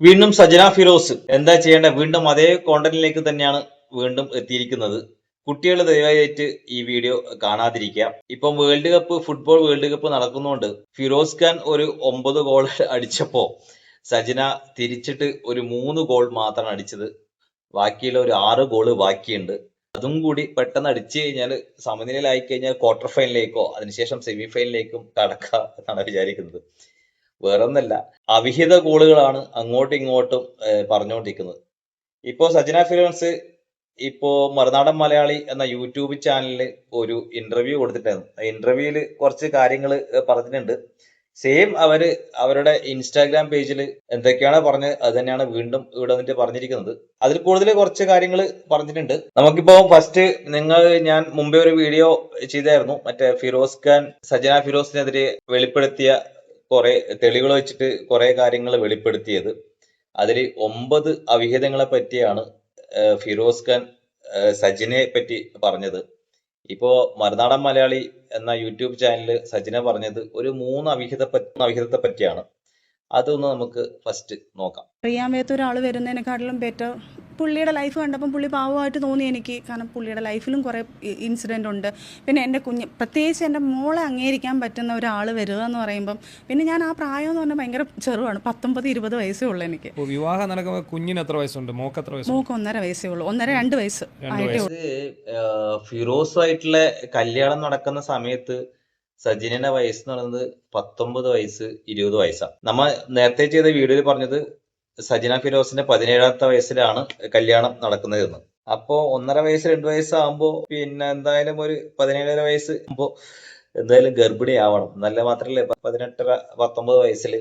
വീണ്ടും സജന ഫിറോസ് എന്താ ചെയ്യേണ്ട? വീണ്ടും അതേ കോണ്ടന്റിലേക്ക് തന്നെയാണ് വീണ്ടും എത്തിയിരിക്കുന്നത്. കുട്ടികൾ ദയവായിട്ട് ഈ വീഡിയോ കാണാതിരിക്കുക. ഇപ്പം ഫുട്ബോൾ വേൾഡ് കപ്പ് നടക്കുന്നതുകൊണ്ട് ഫിറോസ് ഖാൻ ഒരു 9 ഗോൾ അടിച്ചപ്പോ സജന തിരിച്ചിട്ട് ഒരു 3 ഗോൾ മാത്രമാണ് അടിച്ചത്. ബാക്കിയുള്ള ഒരു 6 ഗോള് ബാക്കിയുണ്ട്. അതും കൂടി പെട്ടെന്ന് അടിച്ചു കഴിഞ്ഞാൽ സമനിലയിലായി കഴിഞ്ഞാൽ ക്വാർട്ടർ ഫൈനലിലേക്കോ അതിനുശേഷം സെമി ഫൈനലിലേക്കും കടക്കാം എന്നാണ് വിചാരിക്കുന്നത്. വേറൊന്നല്ല, അവിഹിത ഗോളുകളാണ് അങ്ങോട്ടും ഇങ്ങോട്ടും പറഞ്ഞുകൊണ്ടിരിക്കുന്നത്. ഇപ്പോ സജന ഫിറോസ് ഇപ്പോ മറുനാടൻ മലയാളി എന്ന യൂട്യൂബ് ചാനലിൽ ഒരു ഇന്റർവ്യൂ കൊടുത്തിട്ടായിരുന്നു. ഇന്റർവ്യൂവിൽ കുറച്ച് കാര്യങ്ങൾ പറഞ്ഞിട്ടുണ്ട്. സെയിം അവരുടെ ഇൻസ്റ്റാഗ്രാം പേജിൽ എന്തൊക്കെയാണ് പറഞ്ഞത് അത് തന്നെയാണ് വീണ്ടും ഇവിടെ വന്നിട്ട് പറഞ്ഞിരിക്കുന്നത്. അതിൽ കൂടുതൽ കുറച്ച് കാര്യങ്ങൾ പറഞ്ഞിട്ടുണ്ട്. നമുക്കിപ്പോ ഫസ്റ്റ് ഞാൻ മുമ്പേ ഒരു വീഡിയോ ചെയ്തായിരുന്നു, മറ്റേ ഫിറോസ് ഖാൻ സജന ഫിറോസിനെതിരെ വെളിപ്പെടുത്തിയ കുറെ തെളിവുകൾ വെച്ചിട്ട് കുറെ കാര്യങ്ങൾ വെളിപ്പെടുത്തിയത്. അതിൽ 9 അവിഹിതങ്ങളെ പറ്റിയാണ് ഫിറോസ് ഖാൻ സജിനെ പറ്റി പറഞ്ഞത്. ഇപ്പോ മറുനാടൻ മലയാളി എന്ന യൂട്യൂബ് ചാനലിൽ സജിന പറഞ്ഞത് ഒരു 3 അവിഹിതത്തെ പറ്റിയാണ്. അതൊന്ന് നമുക്ക് ഫസ്റ്റ് നോക്കാം. അറിയാൻ വയ്യാത്ത ഒരാൾ വരുന്നതിനെക്കാട്ടിലും ബെറ്റർ പുള്ളിയുടെ ലൈഫ് കണ്ടപ്പം പുള്ളി പാവമായിട്ട് തോന്നി എനിക്ക്. കാരണം പുള്ളിയുടെ ലൈഫിലും കുറേ ഇൻസിഡൻ്റ് ഉണ്ട്. പിന്നെ എൻ്റെ പ്രത്യേകിച്ച് എൻ്റെ മോളെ അംഗീകരിക്കാൻ പറ്റുന്ന ഒരാൾ വരിക എന്ന് പറയുമ്പം, പിന്നെ ഞാൻ ആ പ്രായം എന്ന് പറഞ്ഞാൽ ഭയങ്കര ചെറുതാണ്, 19-20 വയസ്സേ ഉള്ളൂ എനിക്ക്. വിവാഹം നടക്കുമ്പോൾ കുഞ്ഞിന് എത്ര വയസ്സുണ്ട്? മോക്ക് 1.5 വയസ്സേ ഉള്ളൂ, 1.5-2 വയസ്സ് ആയിട്ടേ ഉള്ളൂ. ഫിറോസുമായിട്ടുള്ള കല്യാണം നടക്കുന്ന സമയത്ത് സജിനയുടെ വയസ്സ് എന്ന് പറയുന്നത് 19 വയസ്സ് 20 വയസ്സാണ്. നമ്മ നേരത്തെ ചെയ്ത വീഡിയോയിൽ പറഞ്ഞത് സജിന ഫിറോസിന്റെ 17ാമത്തെ വയസ്സിലാണ് കല്യാണം നടക്കുന്നത് എന്ന്. അപ്പോ 1.5 വയസ്സ് 2 വയസ്സാകുമ്പോ പിന്നെ എന്തായാലും ഒരു 17 വയസ്സ് ആകുമ്പോ എന്തായാലും ഗർഭിണിയാവണം. നല്ല മാത്രല്ലേ 18-19 വയസ്സിൽ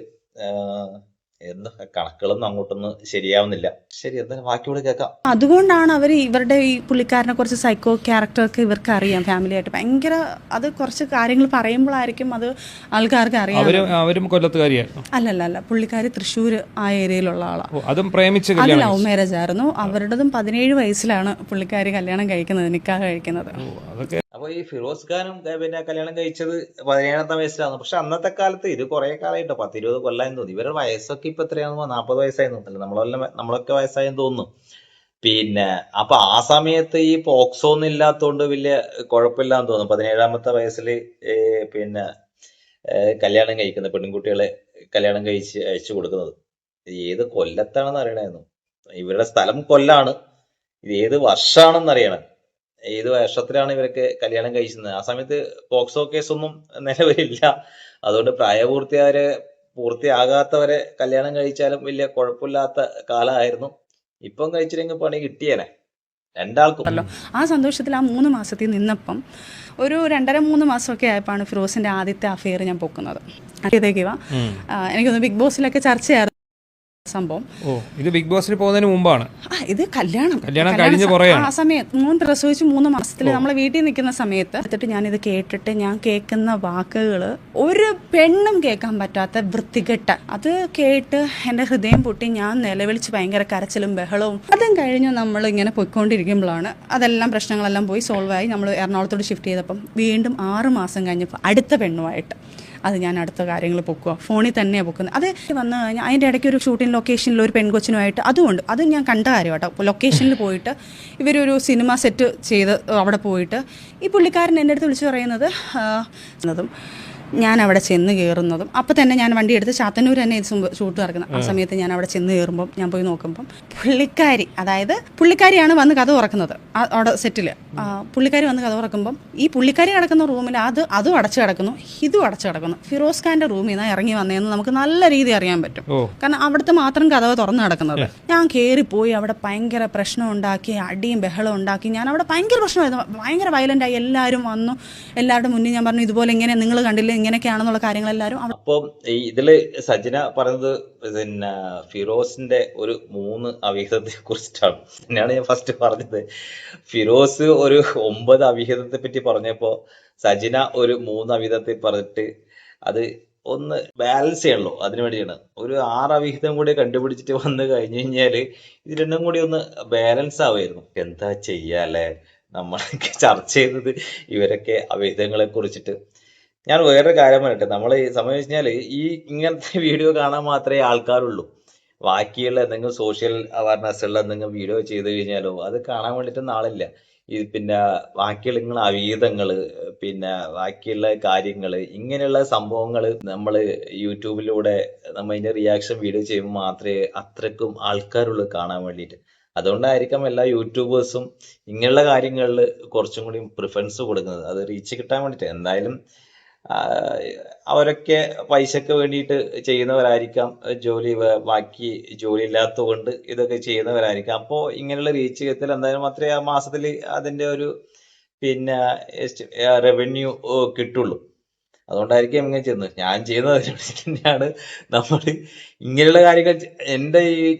എന്താ കണക്കുകളൊന്നും അങ്ങോട്ടൊന്നും ശരിയാവുന്നില്ല. ശരി, എന്തായാലും ബാക്കിയോട് കേൾക്കാം. അതുകൊണ്ടാണ് അവർ ഇവരുടെ ഈ പുള്ളിക്കാരനെ കുറച്ച് സൈക്കോ ക്യാരക്ടറൊക്കെ ഇവർക്ക് അറിയാം. ഫാമിലിയായിട്ട് ഭയങ്കര അത് കുറച്ച് കാര്യങ്ങൾ പറയുമ്പോഴായിരിക്കും അത് ആൾക്കാർക്ക് അറിയാം. അവരും കൊല്ലത്തുകാരിയായിരുന്നു? അല്ല, പുള്ളിക്കാരി തൃശ്ശൂർ ആ ഏരിയയിലുള്ള ആളാണ്. അതും പ്രേമിച്ച് അത് ലവ് മാരേജ് ആയിരുന്നു. അവരുടേതും 17 വയസ്സിലാണ് പുള്ളിക്കാരി കല്യാണം കഴിക്കുന്നത്, നിക്കാഹ് കഴിക്കുന്നത്. അപ്പൊ ഈ ഫിറോസ് ഖാനും പിന്നെ കല്യാണം കഴിച്ചത് 17ാമത്തെ വയസ്സിലാണ്. പക്ഷെ അന്നത്തെ കാലത്ത് ഇത് കുറെ കാലമായിട്ടോ, 10-20 കൊല്ലായെന്ന് തോന്നി. ഇവരുടെ വയസ്സൊക്കെ ഇപ്പൊ എത്രയാണെന്നോ 40 വയസ്സായി തോന്നുന്നില്ല. നമ്മളൊക്കെ വയസ്സായെന്ന് തോന്നുന്നു. പിന്നെ അപ്പൊ ആ സമയത്ത് ഈ പോക്സോ ഒന്നും ഇല്ലാത്തോണ്ട് വലിയ കുഴപ്പമില്ലാന്ന് തോന്നുന്നു. 17ാമത്തെ വയസ്സിൽ പിന്നെ കല്യാണം കഴിക്കുന്നത്, പെൺകുട്ടികളെ കല്യാണം കഴിച്ച് അയച്ചു കൊടുക്കുന്നത്. ഏത് കൊല്ലത്താണെന്ന് അറിയണമായിരുന്നു. ഇവരുടെ സ്ഥലം കൊല്ലാണ്, ഇത് ഏത് വർഷാണെന്ന് അറിയണം. ഏത് വർഷത്തിലാണ് ഇവരൊക്കെ കല്യാണം കഴിച്ചത്. ആ സമയത്ത് പോക്സോ കേസൊന്നും നിലവിലില്ല. അതുകൊണ്ട് പൂർത്തിയാകാത്തവരെ കല്യാണം കഴിച്ചാലും വലിയ കുഴപ്പമില്ലാത്ത കാലമായിരുന്നു. ഇപ്പം കഴിച്ചില്ലെങ്കിൽ പണി കിട്ടിയേനെ രണ്ടാൾക്കും. ആ സന്തോഷത്തിൽ ആ 3 മാസത്തിൽ നിന്നപ്പം ഒരു 2.5-3 മാസമൊക്കെ ആയപ്പോഴാണ് ഫിറോസിന്റെ ആദ്യത്തെ അഫെയർ ഞാൻ പൊക്കുന്നത്. എനിക്കൊന്ന് ബിഗ് ബോസിലൊക്കെ ചർച്ചയായിരുന്നു സംഭവം. ഇത് ബിഗ് ബോസിൽ പോകുന്നതിന് മുമ്പാണ് ഇത് കല്യാണം കഴിഞ്ഞ ആ സമയത്ത് മോൻ പ്രസവിച്ച് 3 മാസത്തിൽ നമ്മൾ വീട്ടിൽ നിൽക്കുന്ന സമയത്ത് എന്നിട്ട് ഞാനിത് കേട്ടിട്ട് ഞാൻ കേൾക്കുന്ന വാക്കുകൾ ഒരു പെണ്ണും കേൾക്കാൻ പറ്റാത്ത വൃത്തികെട്ട അത് കേട്ട് എൻ്റെ ഹൃദയം പൊട്ടി ഞാൻ നിലവിളിച്ച് ഭയങ്കര കരച്ചിലും ബഹളവും. അതും കഴിഞ്ഞ് നമ്മൾ ഇങ്ങനെ പോയിക്കൊണ്ടിരിക്കുമ്പോഴാണ് അതെല്ലാം പ്രശ്നങ്ങളെല്ലാം പോയി സോൾവ് ആയി. നമ്മൾ എറണാകുളത്തോട് ഷിഫ്റ്റ് ചെയ്തപ്പം വീണ്ടും 6 മാസം കഴിഞ്ഞപ്പോൾ അടുത്ത പെണ്ണുമായിട്ട് അത് ഞാൻ അടുത്ത കാര്യങ്ങൾ പൊക്കുക, ഫോണിൽ തന്നെയാണ് പൊക്കുന്നത്. അത് വന്നു കഴിഞ്ഞാൽ അതിൻ്റെ ഇടയ്ക്ക് ഒരു ഷൂട്ടിംഗ് ലൊക്കേഷനിൽ ഒരു പെൺകൊച്ചിനുമായിട്ട് അതുകൊണ്ട് അത് ഞാൻ കണ്ട കാര്യം കേട്ടോ. ലൊക്കേഷനിൽ പോയിട്ട് ഇവരൊരു സിനിമ സെറ്റ് ചെയ്ത് അവിടെ പോയിട്ട് ഈ പുള്ളിക്കാരൻ എൻ്റെ അടുത്ത് വിളിച്ച് പറയുന്നതും ഞാൻ അവിടെ ചെന്ന് കയറുന്നതും അപ്പം തന്നെ ഞാൻ വണ്ടി എടുത്ത് ചാത്തന്നൂർ തന്നെ ഷൂട്ട് നടക്കുന്നത്. ആ സമയത്ത് ഞാൻ അവിടെ ചെന്ന് കയറുമ്പം ഞാൻ പോയി നോക്കുമ്പം പുള്ളിക്കാരിയാണ് വന്ന് കഥ തുറക്കുന്നത്. അവിടെ സെറ്റിൽ പുള്ളിക്കാരി വന്ന് കഥ തുറക്കുമ്പം ഈ പുള്ളിക്കാരി കിടക്കുന്ന റൂമിൽ അതും അടച്ചു കിടക്കുന്നു, ഇതും അടച്ചു കിടക്കുന്നു. ഫിറോസ് ഖാന്റെ റൂമിൽ നിന്ന് ഇറങ്ങി വന്നതെന്ന് നമുക്ക് നല്ല രീതി അറിയാൻ പറ്റും. കാരണം അവിടുത്തെ മാത്രം കഥ തുറന്നു കിടക്കുന്നത്. ഞാൻ കയറിപ്പോയി അവിടെ ഭയങ്കര പ്രശ്നം ഉണ്ടാക്കി, അടിയും ബഹളം ഉണ്ടാക്കി. ഞാൻ അവിടെ ഭയങ്കര പ്രശ്നമായിരുന്നു, ഭയങ്കര വയലൻ്റായി. എല്ലാവരും വന്നു, എല്ലാവരുടെ മുന്നിൽ ഞാൻ പറഞ്ഞു ഇതുപോലെ ഇങ്ങനെ നിങ്ങൾ കണ്ടില്ല ഇങ്ങനെയൊക്കെയാണെന്നുള്ള കാര്യങ്ങളെല്ലാവരും. അപ്പം ഇതില് സജിന പറഞ്ഞത് പിന്നെ ഫിറോസിന്റെ ഒരു 3 അവിഹിതത്തെ കുറിച്ചിട്ടാണ്. തന്നെയാണ് ഞാൻ ഫസ്റ്റ് പറഞ്ഞത്. ഫിറോസ് ഒരു 9 അവിഹിതത്തെ പറ്റി പറഞ്ഞപ്പോ സജിന ഒരു 3 അവിഹിതത്തെ പറഞ്ഞിട്ട് അത് ഒന്ന് ബാലൻസ് ചെയ്യണല്ലോ, അതിനു വേണ്ടിയാണ്. ഒരു 6 അവിഹിതം കൂടി കണ്ടുപിടിച്ചിട്ട് വന്നു കഴിഞ്ഞു കഴിഞ്ഞാല് ഇത് രണ്ടും കൂടി ഒന്ന് ബാലൻസ് ആവുമായിരുന്നു. എന്താ ചെയ്യാല്ലേ, നമ്മളൊക്കെ ചർച്ച ചെയ്തത് ഇവരൊക്കെ അവിഹിതങ്ങളെ കുറിച്ചിട്ട്. ഞാൻ വേറൊരു കാര്യം പറയട്ടെ, നമ്മൾ സംഭവിച്ചാല് ഈ ഇങ്ങനത്തെ വീഡിയോ കാണാൻ മാത്രമേ ആൾക്കാരുള്ളൂ. ബാക്കിയുള്ള എന്തെങ്കിലും സോഷ്യൽ അവയർനെസ് ഉള്ള എന്തെങ്കിലും വീഡിയോ ചെയ്ത് കഴിഞ്ഞാലോ അത് കാണാൻ വേണ്ടിയിട്ടൊന്നും ആളില്ല. പിന്നെ ബാക്കിയുള്ള നിങ്ങൾ അവീതങ്ങള്, പിന്നെ ബാക്കിയുള്ള കാര്യങ്ങള്, ഇങ്ങനെയുള്ള സംഭവങ്ങള് നമ്മള് യൂട്യൂബിലൂടെ നമ്മ അതിന്റെ റിയാക്ഷൻ വീഡിയോ ചെയ്യുമ്പോൾ മാത്രമേ അത്രക്കും ആൾക്കാരുള്ളൂ കാണാൻ വേണ്ടിയിട്ട്. അതുകൊണ്ടായിരിക്കാം എല്ലാ യൂട്യൂബേഴ്സും ഇങ്ങനെയുള്ള കാര്യങ്ങളിൽ കുറച്ചും കൂടി പ്രിഫറൻസ് കൊടുക്കുന്നത്, അത് റീച്ച് കിട്ടാൻ വേണ്ടിയിട്ട്. എന്തായാലും അവരൊക്കെ പൈസക്ക് വേണ്ടിയിട്ട് ചെയ്യുന്നവരായിരിക്കാം, ബാക്കി ജോലി ഇല്ലാത്തത് കൊണ്ട് ഇതൊക്കെ ചെയ്യുന്നവരായിരിക്കാം. അപ്പോൾ ഇങ്ങനെയുള്ള റീച്ച് കിട്ടൽ എന്തായാലും മാത്രമേ ആ മാസത്തിൽ അതിന്റെ ഒരു പിന്നെ റവന്യൂ കിട്ടുള്ളൂ. അതുകൊണ്ടായിരിക്കും ഇങ്ങനെ ചെയ്യുന്നത്. ഞാൻ ചെയ്യുന്നത് അതിനനുസരിച്ച് തന്നെയാണ്. നമ്മൾ ഇങ്ങനെയുള്ള കാര്യങ്ങൾ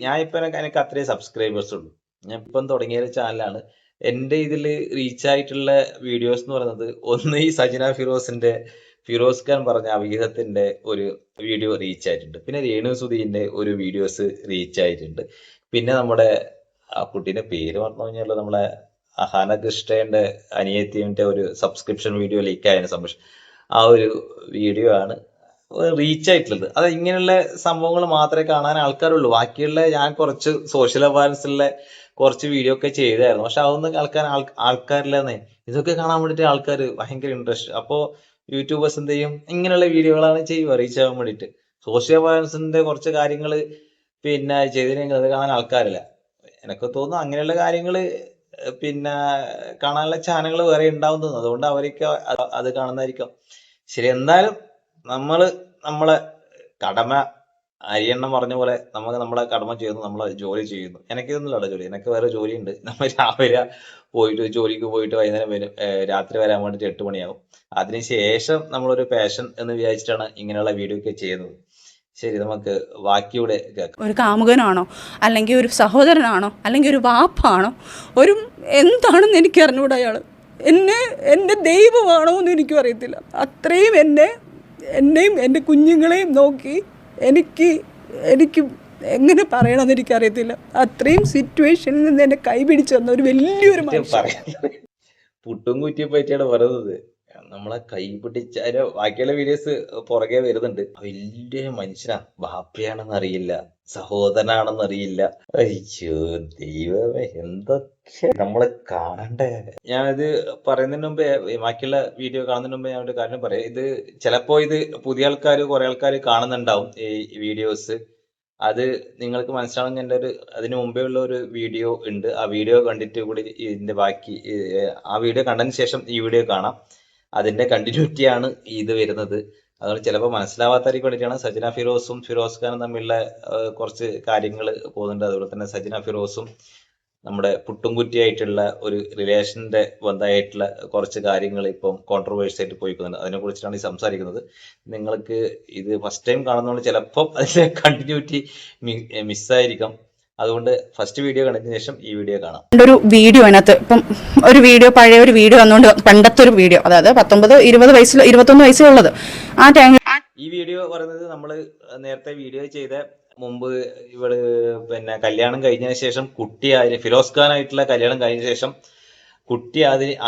ഞാൻ ഇപ്പം എനിക്ക് അത്രയും സബ്സ്ക്രൈബേഴ്സ് ഉള്ളൂ. ഞാൻ ഇപ്പം തുടങ്ങിയ ഒരു ചാനലാണ്. എൻ്റെ ഇതിൽ റീച്ച് ആയിട്ടുള്ള വീഡിയോസ് എന്ന് പറയുന്നത്, ഒന്ന് ഈ സജന ഫിറോസ് ഖാൻ പറഞ്ഞ അവീതത്തിന്റെ ഒരു വീഡിയോ റീച്ച് ആയിട്ടുണ്ട്. പിന്നെ രേണു സുധീന്റെ ഒരു വീഡിയോസ് റീച്ച് ആയിട്ടുണ്ട്. പിന്നെ നമ്മുടെ ആ കുട്ടീന്റെ പേര് പറഞ്ഞു കഴിഞ്ഞാൽ നമ്മളെ അഹാന കൃഷ്ണന്റെ അനിയത്തിന്റെ ഒരു സബ്സ്ക്രിപ്ഷൻ വീഡിയോ ലീക്ക് ആയതിന് സംബന്ധിച്ച് ആ ഒരു വീഡിയോ ആണ് റീച്ച് ആയിട്ടുള്ളത്. അത് ഇങ്ങനെയുള്ള സംഭവങ്ങൾ മാത്രമേ കാണാൻ ആൾക്കാരുള്ളൂ. ബാക്കിയുള്ള ഞാൻ കുറച്ച് സോഷ്യൽ അവയർനെസ് ഉള്ള കുറച്ച് വീഡിയോ ഒക്കെ ചെയ്തായിരുന്നു, പക്ഷെ അതൊന്നും കേൾക്കാൻ ആൾക്കാരില്ലെന്നേ. ഇതൊക്കെ കാണാൻ വേണ്ടിയിട്ട് ആൾക്കാർ ഭയങ്കര ഇൻട്രസ്റ്റ്. അപ്പോൾ യൂട്യൂബേഴ്സ് എന്ത് ചെയ്യും, ഇങ്ങനെയുള്ള വീഡിയോകളാണ് ചെയ്യുക റീച്ച് ആവാൻ വേണ്ടിയിട്ട്. സോഷ്യൽ അവയർനെസിന്റെ കുറച്ച് കാര്യങ്ങൾ പിന്നെ ചെയ്തില്ലെങ്കിൽ അത് കാണാൻ ആൾക്കാരില്ല. എനിക്ക് തോന്നുന്നു അങ്ങനെയുള്ള കാര്യങ്ങൾ പിന്നെ കാണാനുള്ള ചാനലുകൾ വേറെ ഉണ്ടാവും തോന്നുന്നു. അതുകൊണ്ട് അവരൊക്കെ അത് കാണുന്നതായിരിക്കും. ശരി, എന്തായാലും നമ്മളെ കടമ അരിയണ്ണം പറഞ്ഞ പോലെ നമ്മളെ കടമ ചെയ്യുന്നു, നമ്മളെ ജോലി ചെയ്യുന്നു. എനിക്കിതൊന്നുമില്ല ജോലി, എനിക്ക് വേറെ ജോലിയുണ്ട്. നമ്മൾ രാവിലെ പോയിട്ട് ജോലിക്ക് പോയിട്ട് വൈകുന്നേരം വരും, രാത്രി വരാൻ വേണ്ടിയിട്ട് 8 മണിയാവും. അതിനുശേഷം നമ്മളൊരു പാഷൻ എന്ന് വിചാരിച്ചിട്ടാണ് ഇങ്ങനെയുള്ള വീഡിയോ ഒക്കെ ചെയ്യുന്നത്. ശരി, നമുക്ക് ബാക്കിയൂടെ കേൾക്കാം. ഒരു കാമുകനാണോ, അല്ലെങ്കിൽ ഒരു സഹോദരനാണോ, അല്ലെങ്കിൽ ഒരു വാപ്പാണോ, ഒരു എന്താണെന്ന് എനിക്ക് അറിഞ്ഞൂടാ. അയാൾ എൻ്റെ ദൈവമാണോ എന്ന് എനിക്കും അറിയത്തില്ല. അത്രയും എന്നെയും എൻ്റെ കുഞ്ഞുങ്ങളെയും നോക്കി എനിക്ക് എങ്ങനെ പറയണമെന്ന് എനിക്കറിയത്തില്ല. അത്രയും സിറ്റുവേഷനിൽ നിന്ന് എന്നെ കൈപിടിച്ച് തന്ന ഒരു വലിയൊരു പുട്ടും കുറ്റിയെ പറ്റിയാണ് പറയുന്നത്. നമ്മളെ കൈ പിടിച്ച ബാക്കിയുള്ള വീഡിയോസ് പുറകെ വരുന്നുണ്ട്. വലിയ മനുഷ്യനാ, ബാപ്പയാണെന്ന് അറിയില്ല, സഹോദരനാണെന്ന് അറിയില്ല. അയ്യോ ദൈവമേ, എന്തൊക്കെ നമ്മള് കാണണ്ടേ. ഞാനിത് പറയുന്നതിന് മുമ്പേ, ബാക്കിയുള്ള വീഡിയോ കാണുന്നതിന് മുമ്പേ ഞാൻ ഒരു കാര്യം പറയാം. ഇത് ചിലപ്പോ ഇത് പുതിയ കുറെ ആൾക്കാർ കാണുന്നുണ്ടാവും ഈ വീഡിയോസ്. അത് നിങ്ങൾക്ക് മനസ്സിലാണെങ്കിൽ എൻ്റെ അതിന് മുമ്പേ ഉള്ള ഒരു വീഡിയോ ഉണ്ട്. ആ വീഡിയോ കണ്ടിട്ട് കൂടി ഇതിന്റെ ബാക്കി, ആ വീഡിയോ കണ്ടതിന് ശേഷം ഈ വീഡിയോ കാണാം. അതിന്റെ കണ്ടിന്യൂറ്റിയാണ് ഇത് വരുന്നത്. അതുകൊണ്ട് ചിലപ്പോൾ മനസ്സിലാവാത്തവർക്ക് വേണ്ടിയിട്ടാണ്. സജന ഫിറോസും ഫിറോസ് ഖാനും തമ്മിലുള്ള കുറച്ച് കാര്യങ്ങൾ പോകുന്നുണ്ട്. അതുപോലെ തന്നെ സജന ഫിറോസും നമ്മുടെ പുട്ടുംകുറ്റിയായിട്ടുള്ള ഒരു റിലേഷന്റെ ബന്ധമായിട്ടുള്ള കുറച്ച് കാര്യങ്ങൾ ഇപ്പം കോൺട്രവേഴ്സി ആയിട്ട് പോയിക്കുന്നുണ്ട്. അതിനെ കുറിച്ചിട്ടാണ് ഈ സംസാരിക്കുന്നത്. നിങ്ങൾക്ക് ഇത് ഫസ്റ്റ് ടൈം കാണുന്നതുകൊണ്ട് ചിലപ്പം അതിന്റെ കണ്ടിന്യൂറ്റി മിസ്സായിരിക്കാം. അതുകൊണ്ട് ഫസ്റ്റ് വീഡിയോ കണ്ടതിന് ശേഷം ഈ വീഡിയോ കാണാം. ഒരു വീഡിയോ അതിനകത്ത് ഇപ്പം ഒരു വീഡിയോ, പഴയ ഒരു വീഡിയോ വന്നുകൊണ്ട്, പണ്ടത്തെ ഒരു വീഡിയോ, അതായത് 19-20 വയസ്സിൽ 21 വയസ്സിലുള്ളത് ആ ടൈമിൽ. ഈ വീഡിയോ പറയുന്നത് നമ്മൾ നേരത്തെ വീഡിയോ ചെയ്ത മുമ്പ് ഇവള് പിന്നെ കല്യാണം കഴിഞ്ഞതിന് ശേഷം ഫിറോസ് ഖാൻ ആയിട്ടുള്ള കല്യാണം കഴിഞ്ഞ ശേഷം കുട്ടി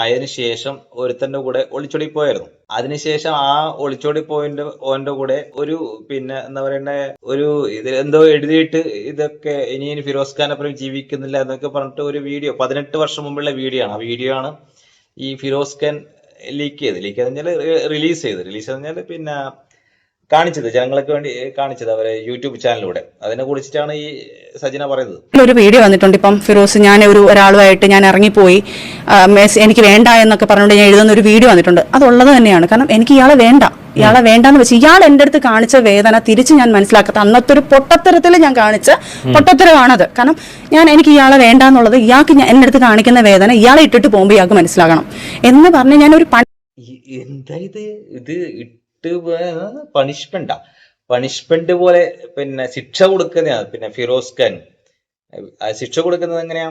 ആയതിനു ശേഷം ഒരുത്തന്റെ കൂടെ ഒളിച്ചോടി പോയായിരുന്നു. അതിനുശേഷം ആ ഒളിച്ചോടി ഓന്റെ കൂടെ ഒരു പിന്നെ എന്താ പറയണ്ടേ, ഒരു എന്തോ എഴുതിയിട്ട് ഇതൊക്കെ ഇനി ഫിറോസ് ഖാൻ അപ്പുറം ജീവിക്കുന്നില്ല എന്നൊക്കെ പറഞ്ഞിട്ട് ഒരു വീഡിയോ 18 വർഷം മുമ്പുള്ള വീഡിയോ ആണ്. ആ വീഡിയോ ആണ് ഈ ഫിറോസ് ഖാൻ ലീക്ക് ചെയ്ത് റിലീസ് ചെയ്ത് പിന്നെ കാണിച്ചത്, ജനങ്ങൾക്ക് വേണ്ടി കാണിച്ചത് അവരെ യൂട്യൂബ് ചാനലിലൂടെ. അതിനെ കുറിച്ചിട്ടാണ് ഈ സജന പറയുന്നത്. ഒരു വീഡിയോ വന്നിട്ടുണ്ട്. ഇപ്പം ഫിറോസ്, ഞാൻ ഒരാളുമായിട്ട് ഞാൻ ഇറങ്ങിപ്പോയി, എനിക്ക് വേണ്ട എന്നൊക്കെ പറഞ്ഞുകൊണ്ട് ഞാൻ എഴുതുന്ന ഒരു വീഡിയോ വന്നിട്ടുണ്ട്. അതുള്ളത് തന്നെയാണ്. കാരണം എനിക്ക് ഇയാളെ വേണ്ടാന്ന് വെച്ച് ഇയാൾ എൻ്റെ അടുത്ത് കാണിച്ച വേദന തിരിച്ച് ഞാൻ മനസ്സിലാക്കാത്ത അന്നത്തെ ഒരു പൊട്ടത്തരത്തിൽ ഞാൻ കാണിച്ച പൊട്ടത്തരമാണത്. കാരണം എനിക്ക് ഇയാളെ വേണ്ടാന്നുള്ളത്, ഇയാൾക്ക് എൻ്റെ അടുത്ത് കാണിക്കുന്ന വേദന ഇയാളെ ഇട്ടിട്ട് പോകുമ്പോൾ ഇയാൾക്ക് മനസ്സിലാകണം എന്ന് പറഞ്ഞ് ഞാൻ ഒരു എന്താ ഇത് പണിഷ്മെന്റ് പോലെ പിന്നെ ശിക്ഷ കൊടുക്കുന്നതാണ്. പിന്നെ ഫിറോസ് ഖാൻ ശിക്ഷ കൊടുക്കുന്നത് എങ്ങനെയാ?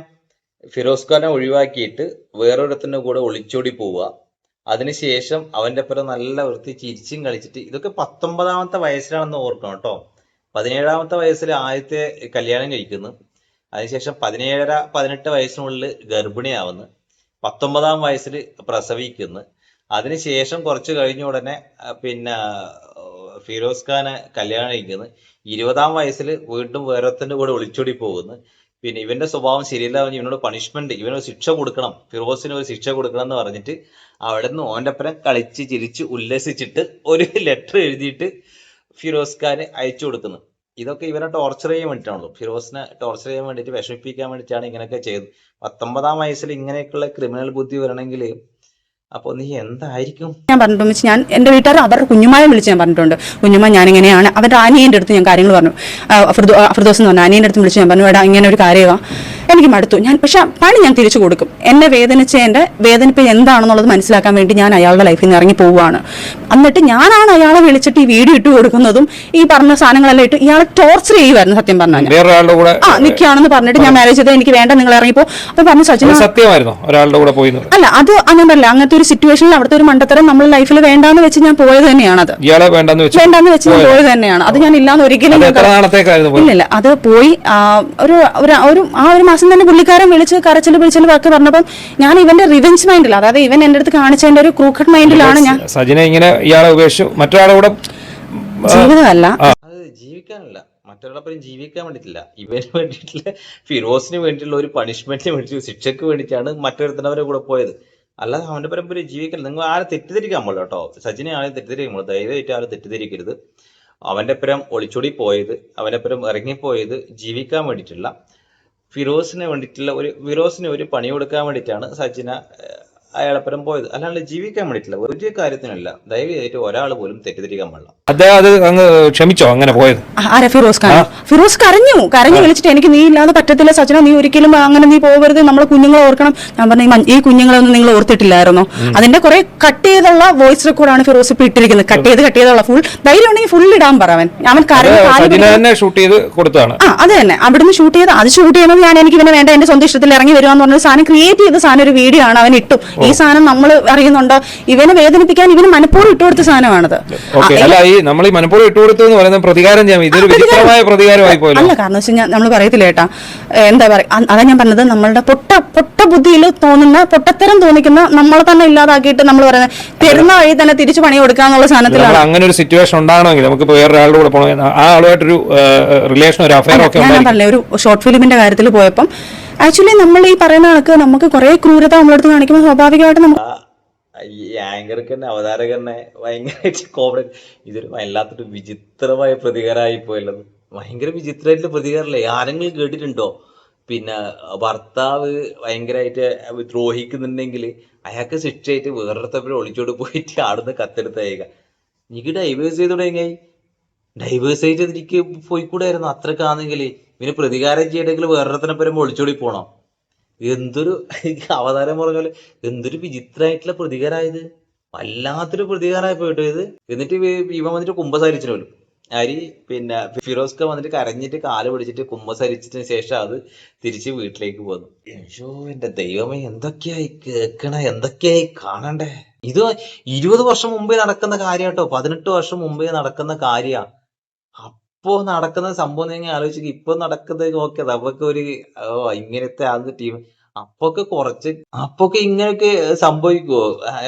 ഫിറോസ് ഖാനെ ഒഴിവാക്കിയിട്ട് വേറൊരുത്തിന്റെ കൂടെ ഒളിച്ചോടി പോവുക. അതിനുശേഷം അവന്റെ ഒപ്പം നല്ല വൃത്തി ചിരിച്ചും കളിച്ചിട്ട്, ഇതൊക്കെ 19-ാമത്തെ വയസ്സിലാണെന്ന് ഓർക്കണം കേട്ടോ. 17-ാമത്തെ വയസ്സിൽ ആദ്യത്തെ കല്യാണം കഴിക്കുന്നു. അതിനുശേഷം 17-18 വയസ്സിനുള്ളിൽ ഗർഭിണിയാവുന്നു. 19-ാം വയസ്സിൽ പ്രസവിക്കുന്നു. അതിനുശേഷം കുറച്ച് കഴിഞ്ഞ ഉടനെ പിന്നെ ഫിറോസ് ഖാനെ കല്യാണം കഴിക്കുന്നു. 20-ാം വയസ്സിൽ വീണ്ടും വേറൊരുത്തന്റെ കൂടെ ഒളിച്ചോടി പോകുന്നു. പിന്നെ ഇവന്റെ സ്വഭാവം ശരിയല്ല, ഇവനോട് പണിഷ്മെന്റ്, ഇവനൊരു ശിക്ഷ കൊടുക്കണം, ഫിറോസിന് ഒരു ശിക്ഷ കൊടുക്കണം എന്ന് പറഞ്ഞിട്ട് അവിടെ നിന്ന് ഓൻ്റെ ഒപ്പം കളിച്ച് ചിരിച്ച് ഉല്ലസിച്ചിട്ട് ഒരു ലെറ്റർ എഴുതിയിട്ട് ഫിറോസ് ഖാന് അയച്ചു കൊടുക്കുന്നു. ഇതൊക്കെ ഇവനെ ടോർച്ചർ ചെയ്യാൻ വേണ്ടിയിട്ടാണല്ലോ, ഫിറോസിനെ ടോർച്ചർ ചെയ്യാൻ വേണ്ടിയിട്ട്, വിഷമിപ്പിക്കാൻ വേണ്ടിയിട്ടാണ് ഇങ്ങനെയൊക്കെ ചെയ്തത്. 19-ാം വയസ്സിൽ ഇങ്ങനെയൊക്കെയുള്ള ക്രിമിനൽ ബുദ്ധി വരണമെങ്കിൽ അപ്പോൾ നീ എന്തായിരിക്കും? ഞാൻ പറഞ്ഞിട്ടുണ്ട്, ഞാൻ എൻ്റെ വീട്ടുകാർ അവരുടെ കുഞ്ഞുമായെ വിളിച്ച് ഞാൻ പറഞ്ഞിട്ടുണ്ട്, കുഞ്ഞുമ്മ ഞാനിങ്ങനെയാണ്. അവരുടെ അനിയൻ്റെ അടുത്ത് ഞാൻ കാര്യങ്ങൾ പറഞ്ഞു, ഫിർദോസ് എന്ന് പറഞ്ഞ അനിയൻ്റെ അടുത്ത് വിളിച്ച് ഞാൻ പറഞ്ഞു, എടാ ഇങ്ങനെ ഒരു കാര്യമാണ്, എനിക്ക് മടുത്തു. പക്ഷെ പണി ഞാൻ തിരിച്ചു കൊടുക്കും. എന്നെ വേദനിച്ചതിൻ്റെ വേദനിപ്പ് എന്താണെന്നുള്ളത് മനസ്സിലാക്കാൻ വേണ്ടി ഞാൻ അയാളുടെ ലൈഫിൽ നിന്ന് ഇറങ്ങി പോവുകയാണ്. എന്നിട്ട് ഞാനാണ് അയാളെ വിളിച്ചിട്ട് ഈ വീഡിയോ ഇട്ട് കൊടുക്കുന്നതും ഈ പറഞ്ഞ സാധനങ്ങളെല്ലാം ഇട്ട് ഇയാളെ ടോർച്ചർ ചെയ്യുമായിരുന്നു. സത്യം പറഞ്ഞാൽ നിൽക്കുകയാണെന്ന് പറഞ്ഞിട്ട് ഞാൻ മാരേജ് ചെയ്ത് എനിക്ക് വേണ്ട, നിങ്ങൾ ഇറങ്ങിപ്പോ. അപ്പൊ പറഞ്ഞു സച്ചിൻ സത്യമായിരുന്നോ ഒരാളുടെ കൂടെ പോയി? അല്ല, അത് അങ്ങനെ പറയില്ല. അങ്ങനത്തെ ഒരു സിറ്റുവേഷനിൽ അവിടുത്തെ ഒരു മണ്ടത്തരം നമ്മൾ ലൈഫിൽ വേണ്ടാന്ന് വെച്ച് ഞാൻ പോയത് തന്നെയാണ്. അത് വേണ്ടാന്ന് വെച്ച് ഞാൻ പോയത് തന്നെയാണ്. അത് ഞാൻ ഇല്ലാന്ന് ഒരിക്കലും ഇല്ല. അത് പോയി ഒരു മാസം തന്നെ പുള്ളിക്കാരൻ വിളിച്ച് കരച്ചിൽ വാക്ക് പറഞ്ഞപ്പം ഞാൻ ഇവന്റെ റിവെഞ്ച് മൈൻഡിൽ, അതായത് ഇവൻ എന്റെ അടുത്ത് കാണിച്ചതിന്റെ ഒരു ക്രൂക്കഡ് മൈൻഡിലാണ് ഞാൻ. സജിനെ ഇങ്ങനെ ഇയാളെ ഉപേക്ഷിച്ചു മറ്റൊരാളെ കൂടെ ജീവിതമല്ല, അത് ജീവിക്കാനല്ല, മറ്റൊരാളെ ജീവിക്കാൻ വേണ്ടിയിട്ടില്ല, ഇവന് വേണ്ടിയിട്ടുള്ള ഫിറോസിന് വേണ്ടിയിട്ടുള്ള ഒരു പണിഷ്മെന്റിന് വേണ്ടി, ശിക്ഷയ്ക്ക് വേണ്ടിയിട്ടാണ് മറ്റൊരുത്തനവരെ കൂടെ പോയത്. അല്ലാതെ അവന്റെ പരമ്പര ജീവിക്കൽ. നിങ്ങൾ ആരെ തെറ്റിദ്ധരിക്കാൻ പാടില്ല കേട്ടോ, സച്ചിനെ ആരും തെറ്റിദ്ധരിക്കുമ്പോൾ ദയവായിട്ട് ആരും തെറ്റിദ്ധരിക്കരുത്. അവന്റെ പരം ഒളിച്ചോടി പോയത്, അവന്റെ പരം ഇറങ്ങിപ്പോയത് ജീവിക്കാൻ വേണ്ടിയിട്ടുള്ള, ഫിറോസിന് വേണ്ടിയിട്ടുള്ള ഫിറോസിന് ഒരു പണി കൊടുക്കാൻ വേണ്ടിയിട്ടാണ് സച്ചിന അയാളപ്പുറം പോയത്, അല്ലാണ്ട് ജീവിക്കാൻ വേണ്ടിയിട്ടില്ല, ഒരു കാര്യത്തിനല്ല. ദയവായിട്ട് ഒരാൾ പോലും തെറ്റിദ്ധരിക്കാൻ പാടില്ല. അദ്ദേഹം അത് അങ്ങ് ക്ഷമിച്ചോ അങ്ങനെ പോയത്? ഫിറോസ് കരഞ്ഞു വിളിച്ചിട്ട് എനിക്ക് നീ ഇല്ലാതെ പറ്റത്തില്ല സച്ചിന, നീ ഒരിക്കലും അങ്ങനെ നീ പോകരുത്, നമ്മളെ കുഞ്ഞുങ്ങളെ ഓർക്കണം. ഞാൻ പറഞ്ഞു ഈ കുഞ്ഞുങ്ങളൊന്നും നിങ്ങൾ ഓർത്തിട്ടില്ലായിരുന്നോ? അതിന്റെ കുറെ കട്ട് ചെയ്തുള്ള വോയിസ് റെക്കോർഡാണ് ഫിറോസ് ഇപ്പൊ ഇട്ടിരിക്കുന്നത്. കട്ട് ചെയ്തുള്ള ഫുൾ ധൈര്യം ഉണ്ടെങ്കിൽ ഫുൾ ഇടാൻ പറയാൻ. അവൻ ഷൂട്ട് ചെയ്ത് കൊടുത്താണ്. അത് തന്നെ അവിടുന്ന് ഷൂട്ട് ചെയ്യുന്നത് ഞാൻ എനിക്ക് പിന്നെ വേണ്ട, എന്റെ സ്വന്തം ഇഷ്ടത്തിൽ ഇറങ്ങി വരുവാന്ന് പറഞ്ഞ സാധനം ക്രിയേറ്റ് ചെയ്ത സാധനം ഒരു വീഡിയോ ആണ് അവൻ ഇട്ടു. ഈ സാധനം നമ്മൾ അറിയുന്നുണ്ടോ? ഇവനെ വേദനിപ്പിക്കാൻ ഇവന് മനഃപൂർവ്വം ഇട്ടുകൊടുത്ത സാധനമാണത്. നമ്മൾ ഈ മനഃപൂർവ്വം ഇട്ടുകൊടുത്തു എന്ന് പറയുന്നത് പ്രതികാരം ചെയ്യാം, ഇതൊരു വിചിത്രമായ പ്രതികാരമായി പോലും അല്ല. കാരണം വെച്ച് കഴിഞ്ഞാൽ നമ്മൾ പറയത്തില്ല ഏട്ടാ, എന്താ പറയാ, അതാ ഞാൻ പറഞ്ഞത്, നമ്മളുടെ പൊട്ട ബുദ്ധിയിൽ തോന്നുന്ന പൊട്ടത്തരം തോന്നിക്കുന്ന നമ്മളെ തന്നെ ഇല്ലാതാക്കിയിട്ട് നമ്മൾ പറയുന്നത് തരുന്ന വഴി തന്നെ തിരിച്ചു പണി കൊടുക്കുക എന്നുള്ള സാധനത്തിലാണ്. അങ്ങനെ ഒരു സിറ്റുവേഷൻ ഉണ്ടാകണമെങ്കിൽ നമുക്ക് വേറൊരാളുടെ കൂടെ പോകണം, ആ ആളുമായിട്ടൊരു റിലേഷൻ, ഒരു അഫയർ ഒക്കെ. ഞാൻ പറഞ്ഞില്ലേ, ഒരു ഷോർട്ട് ഫിലിമിന്റെ കാര്യത്തിൽ പോയപ്പം ആക്ച്വലി നമ്മൾ ഈ പറയുന്ന കണക്ക് നമുക്ക് കുറെ ക്രൂരത നമ്മളടുത്ത് കാണിക്കുമ്പോൾ സ്വാഭാവികമായിട്ട് നമുക്ക് ഈ ആങ്കർക്ക് തന്നെ അവതാരകനെ ഭയങ്കരമായിട്ട് കോമഡി, ഇതൊരു വല്ലാത്തൊരു വിചിത്രമായ പ്രതികാരമായി പോയുള്ളത്. ഭയങ്കര വിചിത്രമായിട്ടുള്ള പ്രതികാരമല്ലേ? ആരെങ്കിലും കേട്ടിട്ടുണ്ടോ? പിന്നെ ഭർത്താവ് ഭയങ്കരമായിട്ട് ദ്രോഹിക്കുന്നുണ്ടെങ്കിൽ അയാൾക്ക് ശിക്ഷയായിട്ട് വേറൊരുത്തപ്പോ ഒളിച്ചോട് പോയിട്ട് ആടുന്ന് കത്തെടുത്തയക. എനിക്ക് ഡൈവേഴ്സ് ചെയ്തോടെ എങ്ങായി? ഡൈവേഴ്സ് ആയിട്ട് എനിക്ക് പോയിക്കൂടായിരുന്നു. അത്രക്കാണെങ്കിൽ ഇവന് പ്രതികാരം ചെയ്യണമെങ്കിൽ വേറൊരുത്തനെപ്പരം ഒളിച്ചോടി പോണം. എന്തൊരു അവതാരം പറഞ്ഞ പോലെ എന്തൊരു വിചിത്രമായിട്ടുള്ള പ്രതികാരമായത്, വല്ലാത്തൊരു പ്രതികാരമായി പോയിട്ടോ ഇത്. എന്നിട്ട് ഇവൻ വന്നിട്ട് കുമ്പസാരിച്ചു പോലും ആര്, പിന്നെ ഫിറോസ് ഖാൻ വന്നിട്ട് കരഞ്ഞിട്ട് കാല് പിടിച്ചിട്ട് കുമ്പസാരിച്ചതിന് ശേഷം അത് തിരിച്ച് വീട്ടിലേക്ക് പോന്നു. അയ്യോ എന്റെ ദൈവമേ, എന്തൊക്കെയായി കേൾക്കണേ, എന്തൊക്കെയായി കാണണ്ടേ. ഇത് 20 വർഷം മുമ്പേ നടക്കുന്ന കാര്യം കേട്ടോ, 18 വർഷം മുമ്പേ നടക്കുന്ന കാര്യ. അപ്പോ നടക്കുന്ന സംഭവം നിങ്ങൾ ആലോചിക്കുക, ഇപ്പൊ നടക്കുന്നത് നോക്കിയത് അവർക്ക് ഒരു ഇങ്ങനത്തെ ആദ്യ ടീം അപ്പൊക്കെ ഇങ്ങനെയൊക്കെ സംഭവിക്കുവോ?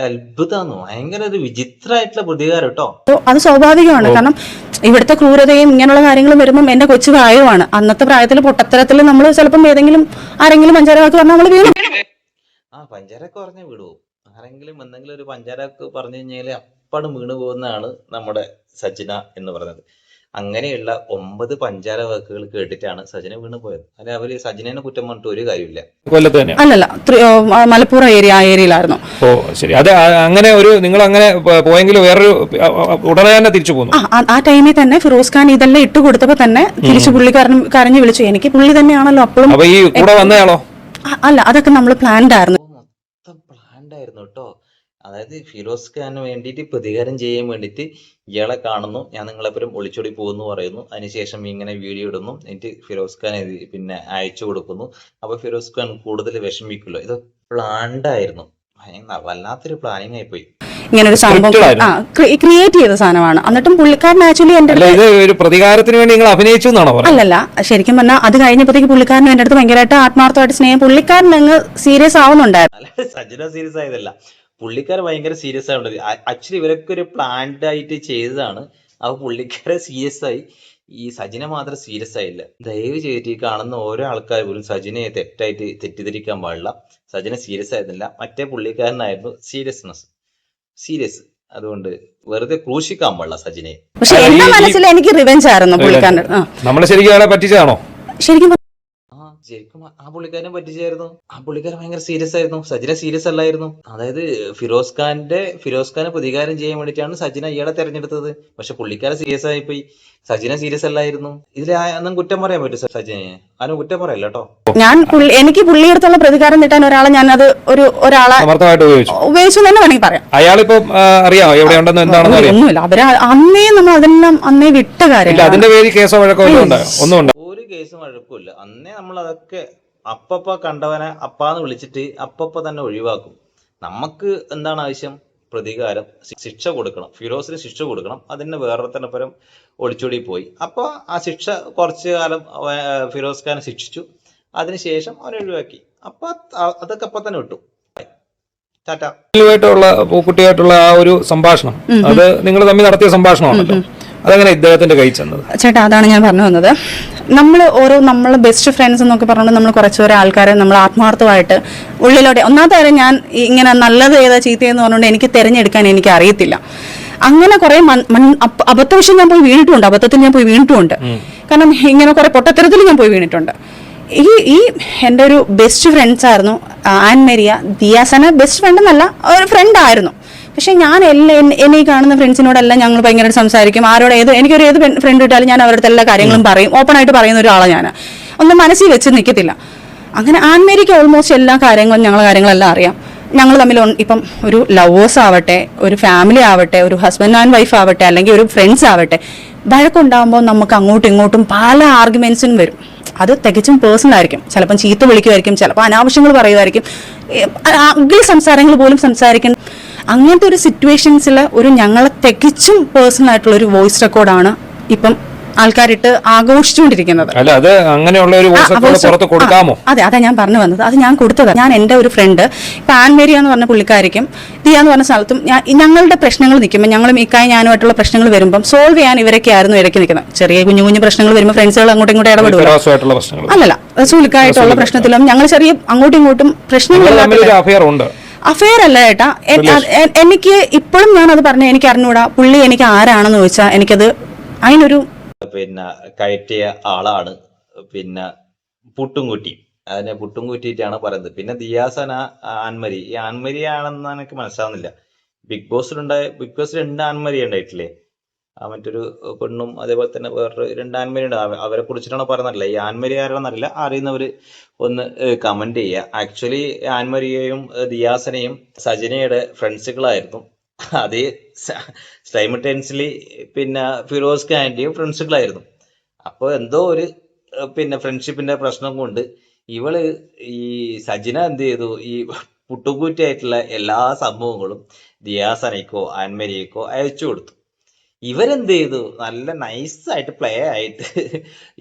അത്ഭുതമാണോ, ഭയങ്കര ഒരു വിചിത്രമായിട്ടുള്ള പ്രതികാരം കേട്ടോ. അത് സ്വാഭാവികമാണ്. കാരണം ഇവിടുത്തെ ക്രൂരതയും ഇങ്ങനെയുള്ള കാര്യങ്ങളും വരുമ്പോൾ എന്റെ കൊച്ചു പ്രായമാണ്. അന്നത്തെ പ്രായത്തിൽ പൊട്ടത്തരത്തിൽ നമ്മൾ ചിലപ്പം ആരെങ്കിലും പഞ്ചാരവാക്ക് പറഞ്ഞാൽ നമ്മൾ വീണു. പഞ്ചാരൊക്കെ പറഞ്ഞ വിടുവോ? ആരെങ്കിലും എന്തെങ്കിലും ഒരു പഞ്ചാരൊക്കെ പറഞ്ഞു കഴിഞ്ഞാല് അപ്പാട് വീണു പോകുന്നതാണ് നമ്മുടെ സജിന എന്ന് പറയുന്നത്. അങ്ങനെയുള്ള 9 പഞ്ചാര വാക്കുകൾ കേട്ടിട്ടാണ് സജിന വീണ് പോയത്. അല്ലെ അവര് സജിനെ കുറ്റം പറഞ്ഞിട്ട് ഒരു കാര്യമില്ല. അല്ലല്ല, മലപ്പുറം ഏരിയയിലായിരുന്നു. ഓ ശരി. അത് അങ്ങനെ ഒരു നിങ്ങൾ അങ്ങനെ പോയെങ്കിൽ വേറൊരു ഉടനെ തന്നെ തിരിച്ചു പോകുന്നു. ആ ടൈമിൽ തന്നെ ഫിറോസ് ഖാൻ ഇതെല്ലാം ഇട്ട് കൊടുത്തപ്പോ തന്നെ തിരിച്ചു പുള്ളിക്കാരൻ കരഞ്ഞു വിളിച്ചു. എനിക്ക് പുള്ളി തന്നെയാണല്ലോ അപ്പോഴും. അപ്പൊ ഈ കൂടെ വന്നയാളോ? അല്ല, അതൊക്കെ നമ്മൾ പ്ലാൻഡ് ആയിരുന്നു. മൊത്തം പ്ലാൻഡ് ആയിരുന്നു കേട്ടോ. അതായത് ഫിറോസ് ഖാന് വേണ്ടിയിട്ട് പ്രതികാരം ചെയ്യാൻ വേണ്ടിയിട്ട് ഇയാളെ കാണുന്നു, ഞാൻ നിങ്ങളെപ്പുറം ഒളിച്ചോടി പോകുന്നു പറയുന്നു. അതിനുശേഷം ഇങ്ങനെ വീഡിയോ ഇടുന്നു, എന്നിട്ട് ഫിറോസ് ഖാൻ പിന്നെ അയച്ചു കൊടുക്കുന്നു. അപ്പൊ ഫിറോസ് ഖാൻ കൂടുതൽ വിഷമിക്കുമല്ലോ. ഇത് പ്ലാൻഡ് ആയിരുന്നു, വല്ലാത്തൊരു പ്ലാനിങ് ആയി പോയി. ഇങ്ങനെ ഒരു സംഭവം ക്രിയേറ്റ് ചെയ്ത സാധനമാണ്. എന്നിട്ടും പുള്ളിക്കാരൻ ആക്ച്വലി എന്റെ ഒരു പ്രതികാരത്തിന് വേണ്ടി നിങ്ങൾ അഭിനയിച്ചു എന്നാണോ? അല്ലല്ല, ശരിക്കും പറഞ്ഞാൽ അത് കഴിഞ്ഞപ്പോഴത്തേക്ക് പുള്ളിക്കാരൻ എന്റെ അടുത്ത് ഭയങ്കരമായിട്ട് ആത്മാർത്ഥമായിട്ട് സ്നേഹം, പുള്ളിക്കാരൻ അങ്ങ് സീരിയസ് ആവുന്നുണ്ടായിരുന്നു. സജിന സീരിയസ് ആയതല്ല, പുള്ളിക്കാരൻ ഭയങ്കര സീരിയസ് ആവുന്നത്. ആക്ച്വലി ഇവരൊക്കെ ഒരു പ്ലാൻഡ് ആയിട്ട് ചെയ്തതാണ്. അപ്പൊ പുള്ളിക്കാരെ സീരിയസ് ആയി. ഈ സജിനെ മാത്രം സീരിയസ് ആയില്ല. ദയവ് ചെയ്തിട്ട് ഈ കാണുന്ന ഓരോ ആൾക്കാർ പോലും സജിനെ തെറ്റായിട്ട് തെറ്റിദ്ധരിക്കാൻ പാടില്ല. സജിനെ സീരിയസ് ആയിരുന്നില്ല, മറ്റേ പുള്ളിക്കാരനായിരുന്നു സീരിയസ്. അതുകൊണ്ട് വെറുതെ ക്രൂശിക്കാൻ പാടില്ല സജിനെ. പക്ഷെ എന്റെ മനസ്സിൽ എനിക്ക് റിവെഞ്ച് ആയിരുന്നു പുള്ളിക്കാരൻ. നമ്മളെ ശരിക്കും ആളെ പറ്റിച്ചതാണോ? ശരിക്കും ശരിക്കും ആ പുള്ളിക്കാരനെ പറ്റിച്ചായിരുന്നു. ആ പുള്ളിക്കാരൻ ഭയങ്കര സീരിയസ് ആയിരുന്നു, സജിന സീരിയസ് അല്ലായിരുന്നു. അതായത് ഫിറോസ് ഖാനെ പ്രതികാരം ചെയ്യാൻ വേണ്ടിയിട്ടാണ് സജിന ഇയാളെ തെരഞ്ഞെടുത്തത്. പക്ഷെ പുള്ളിക്കാരൻ സീരിയസ് ആയിപ്പോയി, സജിന സീരിയസ് അല്ലായിരുന്നു. ഇതിൽ ഒന്നും കുറ്റം പറയാൻ പറ്റും സജിനെ? അതിന് കുറ്റം പറയല്ല കേട്ടോ. എനിക്ക് പുള്ളിയെടുത്തുള്ള പ്രതികാരം കിട്ടാൻ ഒരാളെ സമർത്ഥമായിട്ട് ഉപയോഗിച്ചു തന്നെ വേണമെങ്കിൽ പറയാം. അയാളിപ്പോ അറിയാമോ എവിടെ ഉണ്ടെന്ന് എന്താണെന്ന് അറിയാം? ഒന്നുമില്ല, അവര് അന്നേ നമ്മൾ അതെല്ലാം അന്നേ വിട്ട കാര്യം. അതിന്റെ പേരിൽ കേസോ വഴക്കോ ഒന്നും ഒരു കേസും വഴക്കില്ല. അന്നേ നമ്മൾ അതൊക്കെ അപ്പപ്പ കണ്ടവനെ അപ്പാന്ന് വിളിച്ചിട്ട് അപ്പപ്പ തന്നെ ഒഴിവാക്കും. നമുക്ക് എന്താണ് ആവശ്യം? പ്രതികാരം, ശിക്ഷ കൊടുക്കണം. ഫിറോസിന് ശിക്ഷ കൊടുക്കണം. അതിന് വേറൊരുത്തനെ പരം ഒളിച്ചോടി പോയി. അപ്പൊ ആ ശിക്ഷ കുറച്ചു കാലം ഫിറോസ് ഖാനെ ശിക്ഷിച്ചു, അതിനുശേഷം അവനെ ഒഴിവാക്കി. അപ്പൊ അതൊക്കെ അപ്പൊ തന്നെ വിട്ടു. ടാറ്റ. കുട്ടിയായിട്ടുള്ള ആ ഒരു സംഭാഷണം, അത് നിങ്ങൾ തമ്മിൽ നടത്തിയ സംഭാഷണമാണല്ലോ. അതങ്ങനെ ഇദ്ദേഹത്തിന്റെ കൈ ചെന്നത്? ചേട്ടാ, അതാണ് ഞാൻ പറഞ്ഞു വന്നത്. നമ്മളെ ബെസ്റ്റ് ഫ്രണ്ട്സ് എന്നൊക്കെ പറഞ്ഞുകൊണ്ട് നമ്മൾ കുറച്ചോരോ ആൾക്കാരെ നമ്മൾ ആത്മാർത്ഥമായിട്ട് ഉള്ളിലോടെ, ഒന്നാമത്തെ കാര്യം ഞാൻ ഇങ്ങനെ നല്ലത് ഏതാ ചീത്തയെന്ന് പറഞ്ഞുകൊണ്ട് എനിക്ക് തിരഞ്ഞെടുക്കാൻ എനിക്ക് അറിയത്തില്ല. അങ്ങനെ കുറെ അബദ്ധവശം ഞാൻ പോയി വീണിട്ടുമുണ്ട്, അബദ്ധത്തിൽ ഞാൻ പോയി വീണിട്ടുമുണ്ട്. കാരണം ഇങ്ങനെ കുറെ പൊട്ടത്തരത്തിൽ ഞാൻ പോയി വീണിട്ടുണ്ട്. ഈ എൻ്റെ ഒരു ബെസ്റ്റ് ഫ്രണ്ട്സ് ആയിരുന്നു an Maria. Diya Sana best friend എന്നല്ല, ഒരു ഫ്രണ്ട് ആയിരുന്നു. പക്ഷെ ഞാൻ എന്നെ ഈ കാണുന്ന ഫ്രണ്ട്സിനോടെല്ലാം ഞങ്ങൾ ഭയങ്കരമായിട്ട് സംസാരിക്കും. ആരോട് ഏത് ഫ്രണ്ട് കിട്ടാലും ഞാൻ അവരുടെ എല്ലാ കാര്യങ്ങളും പറയും. ഓപ്പൺ ആയിട്ട് പറയുന്ന ഒരാളാണ് ഞാൻ, ഒന്നും മനസ്സിൽ വെച്ച് നിൽക്കത്തില്ല. അങ്ങനെ ആൻമേരിക്ക് ഓൾമോസ്റ്റ് എല്ലാ കാര്യങ്ങളെല്ലാം അറിയാം. ഞങ്ങൾ തമ്മിൽ ഇപ്പം ഒരു ലവേഴ്സ് ആവട്ടെ, ഒരു ഫാമിലി ആവട്ടെ, ഒരു ഹസ്ബൻഡ് ആൻഡ് വൈഫ് ആവട്ടെ, അല്ലെങ്കിൽ ഒരു ഫ്രണ്ട്സ് ആവട്ടെ, വഴക്കുണ്ടാകുമ്പോൾ നമുക്ക് അങ്ങോട്ടും ഇങ്ങോട്ടും പല ആർഗ്യുമെന്റ്സും വരും. അത് തികച്ചും പേഴ്സണൽ ആയിരിക്കും. ചിലപ്പം ചീത്ത വിളിക്കുമായിരിക്കും, ചിലപ്പോൾ അനാവശ്യങ്ങൾ പറയുമായിരിക്കും, അഗ്ലി സംസാരങ്ങൾ പോലും സംസാരിക്കും. അങ്ങനത്തെ ഒരു സിറ്റുവേഷൻസിൽ ഞങ്ങളെ തികച്ചും പേഴ്സണൽ ആയിട്ടുള്ള ഒരു വോയിസ് റെക്കോർഡാണ് ഇപ്പം ആൾക്കാരിട്ട് ആഘോഷിച്ചുകൊണ്ടിരിക്കുന്നത്. അതെ, അതാ ഞാൻ പറഞ്ഞു വന്നത്. അത് ഞാൻ കൊടുത്തത്. ഞാൻ എൻ്റെ ഒരു ഫ്രണ്ട്, ഇപ്പൊ ആൻമേരിയ എന്ന് പറഞ്ഞ പുള്ളിക്കാരിക്കും ദിയ എന്ന് പറഞ്ഞ സ്ഥലത്തും ഞങ്ങളുടെ പ്രശ്നങ്ങൾ നിൽക്കുമ്പോൾ, ഞങ്ങളും ഇക്കായി ഞാനുമായിട്ടുള്ള പ്രശ്നങ്ങൾ വരുമ്പം സോൾവ് ചെയ്യാൻ ഇവരൊക്കെ ആയിരുന്നു ഇടയ്ക്ക് നിൽക്കുന്നത്. ചെറിയ കുഞ്ഞു പ്രശ്നങ്ങൾ വരുമ്പോൾ ഫ്രണ്ട്സുകൾ അങ്ങോട്ടും ഇങ്ങോട്ടും ഇടപെടുക അല്ലല്ല, റസൂലിക്കായിട്ടുള്ള പ്രശ്നത്തിലും ഞങ്ങൾ ചെറിയ അങ്ങോട്ടും ഇങ്ങോട്ടും പ്രശ്നങ്ങൾ. അഫെയർ അല്ല ചേട്ടാ, എനിക്ക് ഇപ്പോഴും ഞാനത് പറഞ്ഞു. എനിക്ക് അറിഞ്ഞൂടാ പുള്ളി എനിക്ക് ആരാണെന്ന് ചോദിച്ചാൽ എനിക്കത് അതിനൊരു കയറ്റിയ ആളാണ്. പുട്ടുംകുറ്റി, അതിനെ പുട്ടുംകുറ്റിയിട്ടാണ് പറയുന്നത്. പിന്നെ ദിയാസന ആൻമരി, ഈ ആൻമരി ആണെന്ന് എനിക്ക് മനസ്സിലാവുന്നില്ല. ബിഗ് ബോസിൽ 2 ആൻമരി ഉണ്ടായിട്ടില്ലേ? മറ്റൊരു പെണ്ണും അതേപോലെ തന്നെ വേറൊരു 2 ആൻമരി ഉണ്ട്. അവരെ കുറിച്ചിട്ടാണ് പറയുന്നതല്ല. ഈ ആൻമരി ആരാണെന്നറിയില്ല, അറിയുന്നവര് ഒന്ന് കമന്റ് ചെയ്യുക. ആക്ച്വലി ആൻമരിയെയും ദിയാസനയും സജിനയുടെ ഫ്രണ്ട്സുകളായിരുന്നു. അതേ സൈമൾട്ടേനിയസ്ലി ഫിറോസ് ഖാന്റെയും ഫ്രണ്ട്സുകളായിരുന്നു. അപ്പോൾ എന്തോ ഒരു ഫ്രണ്ട്ഷിപ്പിന്റെ പ്രശ്നം കൊണ്ട് ഈ സജിന എന്ത് ചെയ്തു, ഈ പുട്ടുകൂറ്റായിട്ടുള്ള എല്ലാ സംഭവങ്ങളും ദിയാസനയ്ക്കോ ആൻമരിയക്കോ അയച്ചു കൊടുത്തു. ഇവരെന്ത് ചെയ്തു, നല്ല നൈസായിട്ട് പ്ലേ ആയിട്ട്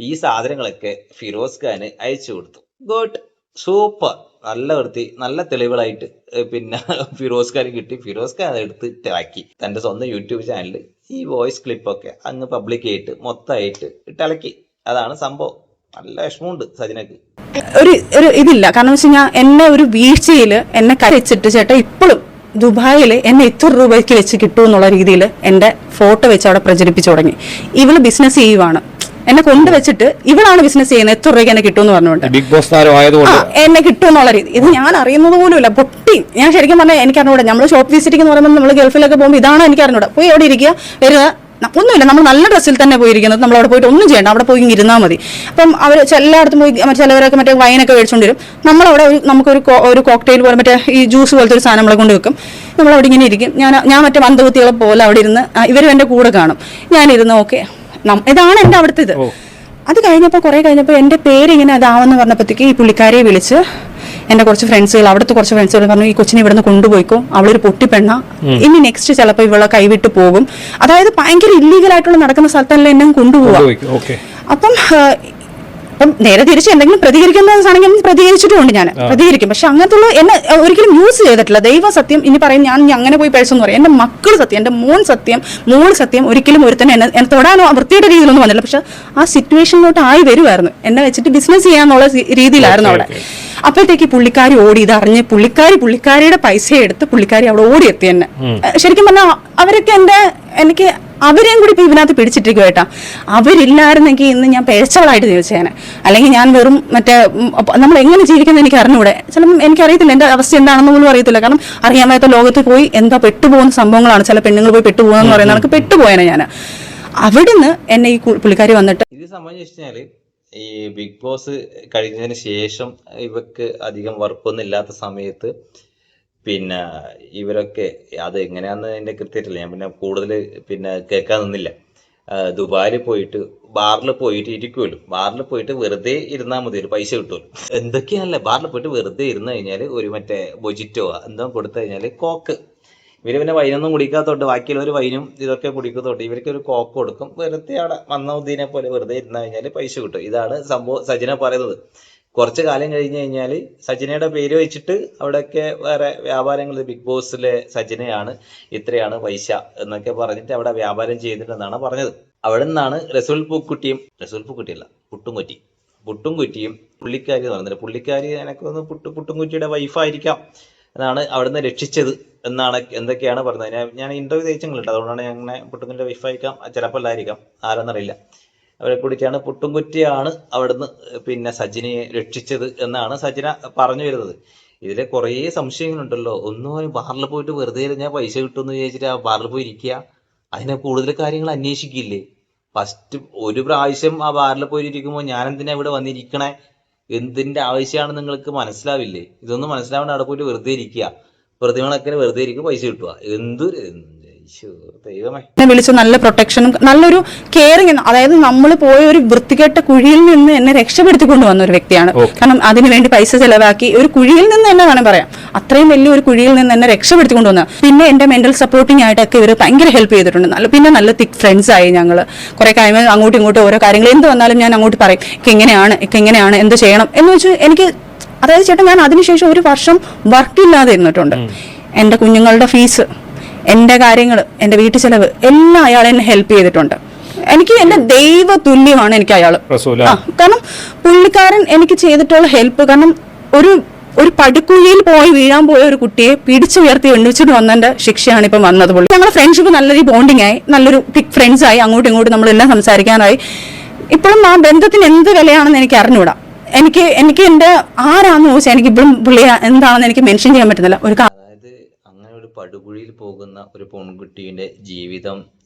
ഈ സാധനങ്ങളൊക്കെ ഫിറോസ് ഖാന് അയച്ചു കൊടുത്തു. ഗുഡ്, സൂപ്പർ, നല്ല വൃത്തി, നല്ല തെളിവുകളായിട്ട് ഫിറോസ് ഖാന് കിട്ടി. ഫിറോസ് ഖാൻ അതെടുത്ത് ഇട്ടിളക്കി തന്റെ സ്വന്തം യൂട്യൂബ് ചാനലിൽ ഈ വോയിസ് ക്ലിപ്പൊക്കെ അങ്ങ് പബ്ലിക് ആയിട്ട് മൊത്തമായിട്ട് ഇട്ടിളക്കി. അതാണ് സംഭവം. നല്ല വിഷമമുണ്ട് സജിനക്ക്. ഒരു ഇതില്ല, കാരണം വെച്ച് കഴിഞ്ഞാൽ എന്നെ ഒരു വീഴ്ചയിൽ എന്നെ കരച്ചിട്ട് ചേട്ടാ ഇപ്പോഴും ദുബായിൽ എന്നെ ഇത്ര രൂപയ്ക്ക് വെച്ച് കിട്ടും എന്നുള്ള രീതിയിൽ എൻ്റെ ഫോട്ടോ വെച്ച് അവിടെ പ്രചരിപ്പിച്ചു തുടങ്ങി. ഇവള് ബിസിനസ് ചെയ്യുവാണ്, എന്നെ കൊണ്ടുവച്ചിട്ട് ഇവളാണ് ബിസിനസ് ചെയ്യുന്നത്, എത്ര രൂപയ്ക്ക് എന്നെ കിട്ടും എന്ന് പറഞ്ഞുകൊണ്ട് എന്നെ കിട്ടും എന്നുള്ള രീതി. ഇത് ഞാൻ അറിയുന്നത് പോലും ഇല്ല. പൊട്ടി ഞാൻ ശരിക്കും പറഞ്ഞാൽ എനിക്ക് അറിഞ്ഞൂടാ. നമ്മൾ ഷോപ്പ് വിസിറ്റിംഗ് എന്ന് പറയുമ്പോൾ നമ്മൾ ഗൾഫിലൊക്കെ പോകുമ്പോൾ ഇതാണ് എനിക്ക് അറിഞ്ഞൂടാ. പോയി അവിടെ ഇരിക്കുക, വരിക, ഒന്നുമില്ല, നമ്മൾ നല്ല ഡ്രസ്സിൽ തന്നെ പോയിരിക്കുന്നത്. നമ്മൾ അവിടെ പോയിട്ട് ഒന്നും ചെയ്യണ്ട, അവിടെ പോയി ഇരുന്നാൽ മതി. അപ്പം അവർ എല്ലായിടത്തും പോയി ചിലവരൊക്കെ മറ്റേ വൈനൊക്കെ മേടിച്ചുകൊണ്ട് വരും. നമ്മളവിടെ നമുക്കൊരു കോക്ടെയിൽ പോലെ മറ്റേ ഈ ജ്യൂസ് പോലത്തെ ഒരു സാധനം നമ്മളെ കൊണ്ട് വെക്കും. നമ്മളവിടെ ഇങ്ങനെ ഇരിക്കും. ഞാൻ മറ്റേ മന്ദബുദ്ധികളെ പോലെ അവിടെ ഇരുന്ന് ഇവരും എൻ്റെ കൂടെ കാണും. ഞാനിരുന്ന് ഓക്കെ, ഇതാണ് എൻ്റെ അവിടുത്തെ ഇത്. അത് കുറേ കഴിഞ്ഞപ്പോൾ എൻ്റെ പേര് ഇങ്ങനെ അതാവെന്ന് പറഞ്ഞപ്പോഴത്തേക്ക് ഈ പുള്ളിക്കാരിയെ വിളിച്ച് എൻ്റെ കുറച്ച് ഫ്രണ്ട്സുകൾ, അവിടുത്തെ കുറച്ച് ഫ്രണ്ട്സുകൾ പറഞ്ഞു, ഈ കൊച്ചിനെ ഇവിടുന്ന് കൊണ്ടുപോയിക്കോ, അവളൊരു പൊട്ടിപ്പെണ്ണ, ഇനി നെക്സ്റ്റ് ചിലപ്പോൾ ഇവളെ കൈവിട്ട് പോകും. അതായത് ഭയങ്കര ഇല്ലീഗൽ ആയിട്ടുള്ള നടക്കുന്ന സ്ഥലത്തല്ല എന്നെ കൊണ്ടുപോവാം. അപ്പം അപ്പം നേരെ തിരിച്ച് എന്തെങ്കിലും പ്രതികരിക്കുന്നതാണെങ്കിൽ പ്രതികരിച്ചിട്ടുമുണ്ട്, ഞാൻ പ്രതികരിക്കും. പക്ഷെ അങ്ങനത്തെ എന്നെ ഒരിക്കലും യൂസ് ചെയ്തിട്ടില്ല. ദൈവ സത്യം ഇനി പറയും ഞാൻ അങ്ങനെ പോയി പഴിച്ചെന്ന് പറയും. എന്റെ മക്കൾ സത്യം, എന്റെ മോൾ സത്യം ഒരിക്കലും ഒരുത്തന്നെ എന്നെ തൊടാനോ വൃത്തിയുടെ രീതിയിലൊന്നും വന്നില്ല. പക്ഷെ ആ സിറ്റുവേഷനിലോട്ട് ആയി വരുമായിരുന്നു. എന്നെ വെച്ചിട്ട് ബിസിനസ് ചെയ്യാന്നുള്ള രീതിയിലായിരുന്നു അവിടെ. അപ്പോഴത്തേക്ക് പുള്ളിക്കാരി ഓടി, ഇതറിഞ്ഞ് പുള്ളിക്കാരിയുടെ പൈസ എടുത്ത് പുള്ളിക്കാരി അവിടെ ഓടിയെത്തി എന്നെ. ശരിക്കും പറഞ്ഞാൽ അവരൊക്കെ എനിക്ക് അവരെയും കൂടി ഇപ്പൊ ഇതിനകത്ത് പിടിച്ചിട്ടിരിക്കും കേട്ടാ. അവരില്ലായിരുന്നെങ്കിൽ ഇന്ന് ഞാൻ പേഴ്ചകളായിട്ട് ജീവിച്ചേനെ. അല്ലെങ്കിൽ ഞാൻ വെറും മറ്റേ നമ്മൾ എങ്ങനെ ജീവിക്കുന്നത് എനിക്ക് അറിഞ്ഞൂടെ. ചിലപ്പോൾ എനിക്കറിയത്തില്ല എൻ്റെ അവസ്ഥ എന്താണെന്ന് പോലും അറിയത്തില്ല. കാരണം അറിയാൻ വയ്യാത്ത ലോകത്ത് പോയി എന്താ പെട്ടുപോകുന്ന സംഭവങ്ങളാണ് ചില പെണ്ണുങ്ങൾ പോയി പെട്ടുപോകുന്ന പറയുന്നത്. എനിക്ക് പെട്ടുപോയനെ ഞാൻ. അവിടുന്ന് എന്നെ ഈ പുള്ളിക്കാരി വന്നിട്ട് ഇത് സംബന്ധിച്ചാല് ഈ ബിഗ് ബോസ് കഴിഞ്ഞതിന് ശേഷം ഇവർക്ക് അധികം വർക്കൊന്നും ഇല്ലാത്ത സമയത്ത് പിന്നെ ഇവരൊക്കെ അത് എങ്ങനെയാന്ന് എൻ്റെ കൃത്യമായിട്ടില്ല, ഞാൻ പിന്നെ കൂടുതൽ പിന്നെ കേൾക്കാൻ നിന്നില്ല. ദുബായിൽ പോയിട്ട് ബാറിൽ പോയിട്ട് ഇരിക്കുമല്ലോ, ബാറിൽ പോയിട്ട് വെറുതെ ഇരുന്നാൽ മതി, ഒരു പൈസ കിട്ടുമല്ലോ. എന്തൊക്കെയാണല്ലേ ബാറിൽ പോയിട്ട് വെറുതെ ഇരുന്ന് കഴിഞ്ഞാൽ ഒരു മറ്റേ ബൊജിറ്റോ എന്തോ കൊടുത്തു കഴിഞ്ഞാൽ കോക്ക്, ഇവര് പിന്നെ വൈനൊന്നും കുടിക്കാത്തോട്ട് ബാക്കിയുള്ളവർ വൈനും ഇതൊക്കെ കുടിക്കത്തോട്ട് ഇവർക്ക് ഒരു കോക്ക് കൊടുക്കും. വെറുതെ അവിടെ മന്നൗദ്ദീനെ പോലെ വെറുതെ ഇരുന്ന് കഴിഞ്ഞാൽ പൈസ കിട്ടും. ഇതാണ് സംഭവം സജിന പറയുന്നത്. കുറച്ച് കാലം കഴിഞ്ഞ് കഴിഞ്ഞാൽ സജിനയുടെ പേര് വെച്ചിട്ട് അവിടെയൊക്കെ വേറെ വ്യാപാരങ്ങൾ, ബിഗ് ബോസിലെ സജിനയാണ്, ഇത്രയാണ് പൈസ എന്നൊക്കെ പറഞ്ഞിട്ട് അവിടെ വ്യാപാരം ചെയ്യുന്നുണ്ടെന്നാണ് പറഞ്ഞത്. അവിടെ നിന്നാണ് റസൂൽ പൂക്കുട്ടിയല്ല പുട്ടുംകുറ്റിയും പുള്ളിക്കാരി എന്ന് പറഞ്ഞത്. പുള്ളിക്കാരി എനക്കൊന്ന് പുട്ടുംകുറ്റിയുടെ വൈഫായിരിക്കാം എന്നാണ് അവിടുന്ന് രക്ഷിച്ചത് എന്നാണ് എന്തൊക്കെയാണ് പറഞ്ഞത്. ഞാൻ ഇന്റർവ്യൂ തയ്ച്ചും കേട്ടോ, അതുകൊണ്ടാണ് ഞാൻ അങ്ങനെ പുട്ടുംകുറ്റിയുടെ വൈഫായിരിക്കാം, ചിലപ്പോൾ അല്ലായിരിക്കാം, ആരെന്നറിയില്ല. അവരെ കുടിച്ചാണ് പുട്ടുംകുറ്റിയാണ് അവിടുന്ന് പിന്നെ സജിനയെ രക്ഷിച്ചത് എന്നാണ് സജിന പറഞ്ഞു വരുന്നത്. ഇതിലെ കുറേ സംശയങ്ങളുണ്ടല്ലോ. ഒന്നും ബാറിൽ പോയിട്ട് വെറുതെ ഞാൻ പൈസ കിട്ടുമെന്ന് വിചാരിച്ചിട്ട് ആ ബാറിൽ പോയി ഇരിക്കുക, അതിനെ കൂടുതൽ കാര്യങ്ങൾ അന്വേഷിക്കില്ലേ? ഫസ്റ്റ് ഒരു പ്രാവശ്യം ആ ബാറിൽ പോയിരിക്കുമ്പോൾ ഞാൻ എന്തിനാ ഇവിടെ വന്നിരിക്കണേ, എന്തിന്റെ ആവശ്യമാണ് നിങ്ങൾക്ക് മനസ്സിലാവില്ലേ? ഇതൊന്നും മനസ്സിലാവേണ്ട, അവിടെ പോയിട്ട് വെറുതെ ഇരിക്കുക, പ്രതിമണക്കിന് വെറുതെ ഇരിക്കുക, പൈസ കിട്ടുക. എന്നെ വിളിച്ച് നല്ല പ്രൊട്ടക്ഷനും നല്ലൊരു കെയറിങ്, അതായത് നമ്മൾ പോയ ഒരു വൃത്തികെട്ട കുഴിയിൽ നിന്ന് എന്നെ രക്ഷപ്പെടുത്തിക്കൊണ്ട് വന്ന ഒരു വ്യക്തിയാണ്. കാരണം അതിനുവേണ്ടി പൈസ ചെലവാക്കി ഒരു കുഴിയിൽ നിന്ന് തന്നെ വേണം പറയാം, അത്രയും വലിയൊരു കുഴിയിൽ നിന്ന് എന്നെ രക്ഷപ്പെടുത്തിക്കൊണ്ട് വന്ന. പിന്നെ എന്റെ മെന്റൽ സപ്പോർട്ടിംഗ് ആയിട്ടൊക്കെ ഇവർ ഭയങ്കര ഹെൽപ്പ് ചെയ്തിട്ടുണ്ട്. പിന്നെ നല്ല തിക് ഫ്രണ്ട്സ് ആയി ഞങ്ങൾ. കുറെ കഴിയുമ്പോൾ അങ്ങോട്ടും ഇങ്ങോട്ടും ഓരോ കാര്യങ്ങൾ എന്ത് വന്നാലും ഞാൻ അങ്ങോട്ട് പറയും, എങ്ങനെയാണ് എന്ത് ചെയ്യണം എന്ന് വെച്ച് എനിക്ക്. അതായത് ചേട്ടാ, ഞാൻ അതിനുശേഷം ഒരു വർഷം വർക്കില്ലാതെ ഇരുന്നിട്ടുണ്ട്. എന്റെ കുഞ്ഞുങ്ങളുടെ ഫീസ്, എന്റെ കാര്യങ്ങൾ, എന്റെ വീട്ടു ചെലവ് എല്ലാം അയാൾ എന്നെ ഹെൽപ്പ് ചെയ്തിട്ടുണ്ട്. എനിക്ക് എന്റെ ദൈവ തുല്യമാണ് എനിക്ക് അയാൾ. കാരണം പുള്ളിക്കാരൻ എനിക്ക് ചെയ്തിട്ടുള്ള ഹെൽപ്പ്, കാരണം ഒരു പടുക്കുഴിയിൽ പോയി വീഴാൻ പോയ ഒരു കുട്ടിയെ പിടിച്ചുയർത്തി എണ്ണിച്ചിട്ട് വന്നതിന്റെ ശിക്ഷയാണ് ഇപ്പം വന്നത്. പുള്ളി ഞങ്ങളുടെ ഫ്രണ്ട്ഷിപ്പ് നല്ലൊരു ബോണ്ടിങ് ആയി, നല്ലൊരു തിക് ഫ്രണ്ട്സ് ആയി, അങ്ങോട്ടും ഇങ്ങോട്ടും നമ്മളെല്ലാം സംസാരിക്കാനായി. ഇപ്പോഴും ആ ബന്ധത്തിന് എന്ത് വിലയാണെന്ന് എനിക്ക് അറിഞ്ഞൂടാ. എനിക്ക് എന്റെ ആരാന്ന് ചോദിച്ചാൽ എനിക്ക് ഇപ്പോഴും പുള്ളി എന്താണെന്ന് എനിക്ക് മെൻഷൻ ചെയ്യാൻ പറ്റുന്നില്ല. അങ്ങനെ ഒരു പടുകുഴിയിൽ പോകുന്ന ഒരു പെൺകുട്ടിയുടെ ജീവിതം